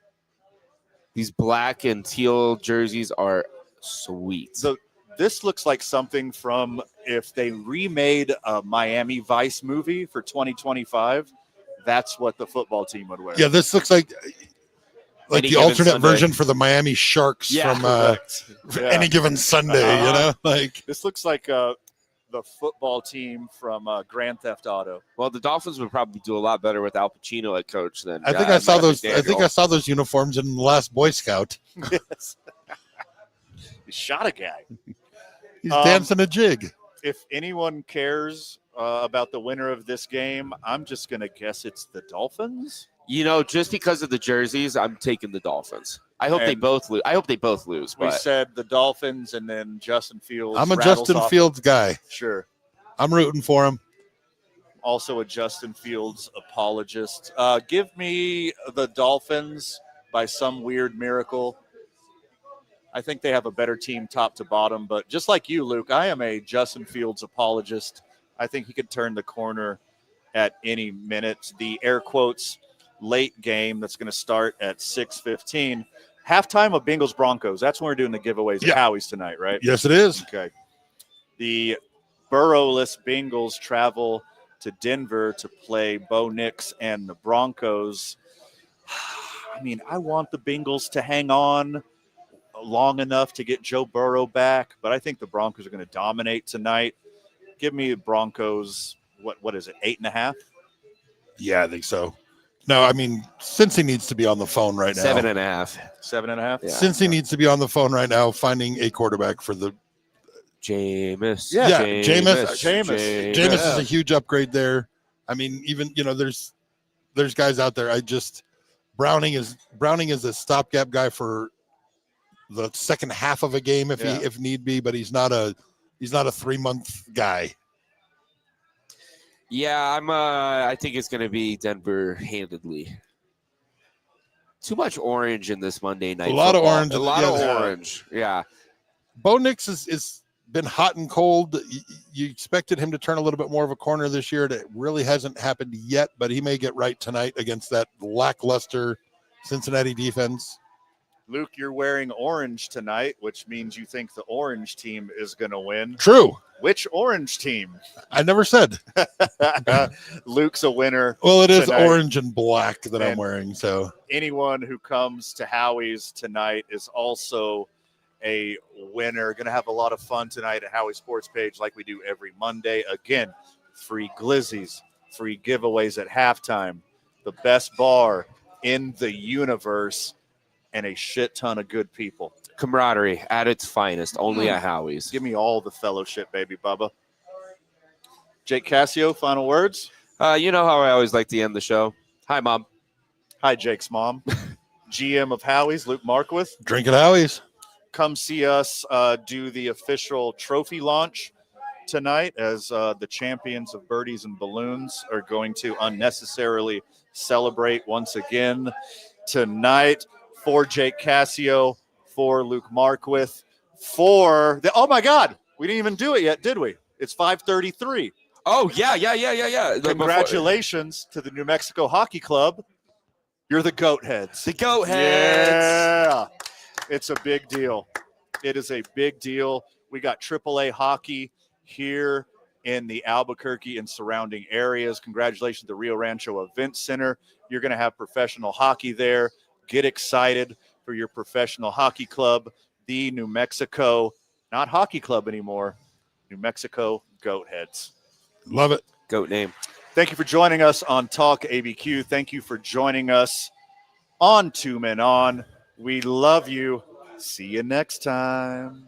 These black and teal jerseys are sweet. So this looks like something from if they remade a Miami Vice movie for 2025, that's what the football team would wear. Yeah, this looks like Any the Given alternate Sunday. version for the Miami Sharks Yeah, from Yeah. Any Given Sunday. Like This looks like the football team from Grand Theft Auto. Well, the Dolphins would probably do a lot better with Al Pacino at coach than I think I saw Matt those. McDaniel. I think I saw those uniforms in the last Boy Scout. Yes. He shot a guy. He's dancing a jig. if anyone cares about the winner of this game, I'm just going to guess it's the Dolphins. Just because of the jerseys, I'm taking the Dolphins. I hope they And both lose. I hope they both lose. We But said the Dolphins, and then Justin Fields. I'm a rattles Justin off- Fields guy. Sure. I'm rooting for him. Also a Justin Fields apologist. Give me the Dolphins by some weird miracle. I think they have a better team top to bottom, but just like you, Luke, I am a Justin Fields apologist. I think he could turn the corner at any minute. The air quotes late game that's going to start at 6:15. Halftime of Bengals Broncos. That's when we're doing the giveaways at Howie's tonight, right? Yes, it is. Okay. The Burrowless Bengals travel to Denver to play Bo Nix and the Broncos. I mean, I want the Bengals to hang on long enough to get Joe Burrow back, but I think the Broncos are going to dominate tonight. Give me the Broncos. What is it, 8.5? Yeah, I think so. No, I mean, Cincy needs to be on the phone right now. 7.5. 7.5? Yeah. Cincy needs to be on the phone right now finding a quarterback for the Jameis. Yeah, Jameis. Jameis is a huge upgrade there. I mean, even there's guys out there. Browning is a stopgap guy for the second half of a game if need be, but he's not a 3-month guy. Yeah, I think it's going to be Denver handedly. Too much orange in this Monday night. A lot football. of orange. A lot of orange. Yeah. Bo Nix is been hot and cold. You expected him to turn a little bit more of a corner this year. It really hasn't happened yet, but he may get right tonight against that lackluster Cincinnati defense. Luke, you're wearing orange tonight, which means you think the orange team is going to win. True. Which orange team? I never said. Luke's a winner. Well, it is tonight. orange and black that I'm And wearing. So anyone who comes to Howie's tonight is also a winner. Going to have a lot of fun tonight at Howie's Sports Page like we do every Monday. Again, free glizzies, free giveaways at halftime, the best bar in the universe, and a shit ton of good people. Camaraderie at its finest, only at Howie's. Give me all the fellowship, baby Bubba. Jake Cassio, final words? You know how I always like to end the show. Hi, Mom. Hi, Jake's mom. GM of Howie's, Luke Marquith. drink at Howie's. Come see us do the official trophy launch tonight as the champions of Birdies and Balloons are going to unnecessarily celebrate once again tonight. For Jake Cassio, for Luke Marquith, for the oh my God, we didn't even do it yet, did we? It's 5:33. Oh, yeah. Congratulations to the New Mexico Hockey Club. You're the goat heads. The goat heads. Yeah. It's a big deal. It is a big deal. We got AAA hockey here in the Albuquerque and surrounding areas. Congratulations to the Rio Rancho Event Center. You're going to have professional hockey there. Get excited for your professional hockey club, the New Mexico, not hockey club anymore, New Mexico Goatheads. Love it. Goat name. Thank you for joining us on Talk ABQ. Thank you for joining us on Two Men On. We love you. See you next time.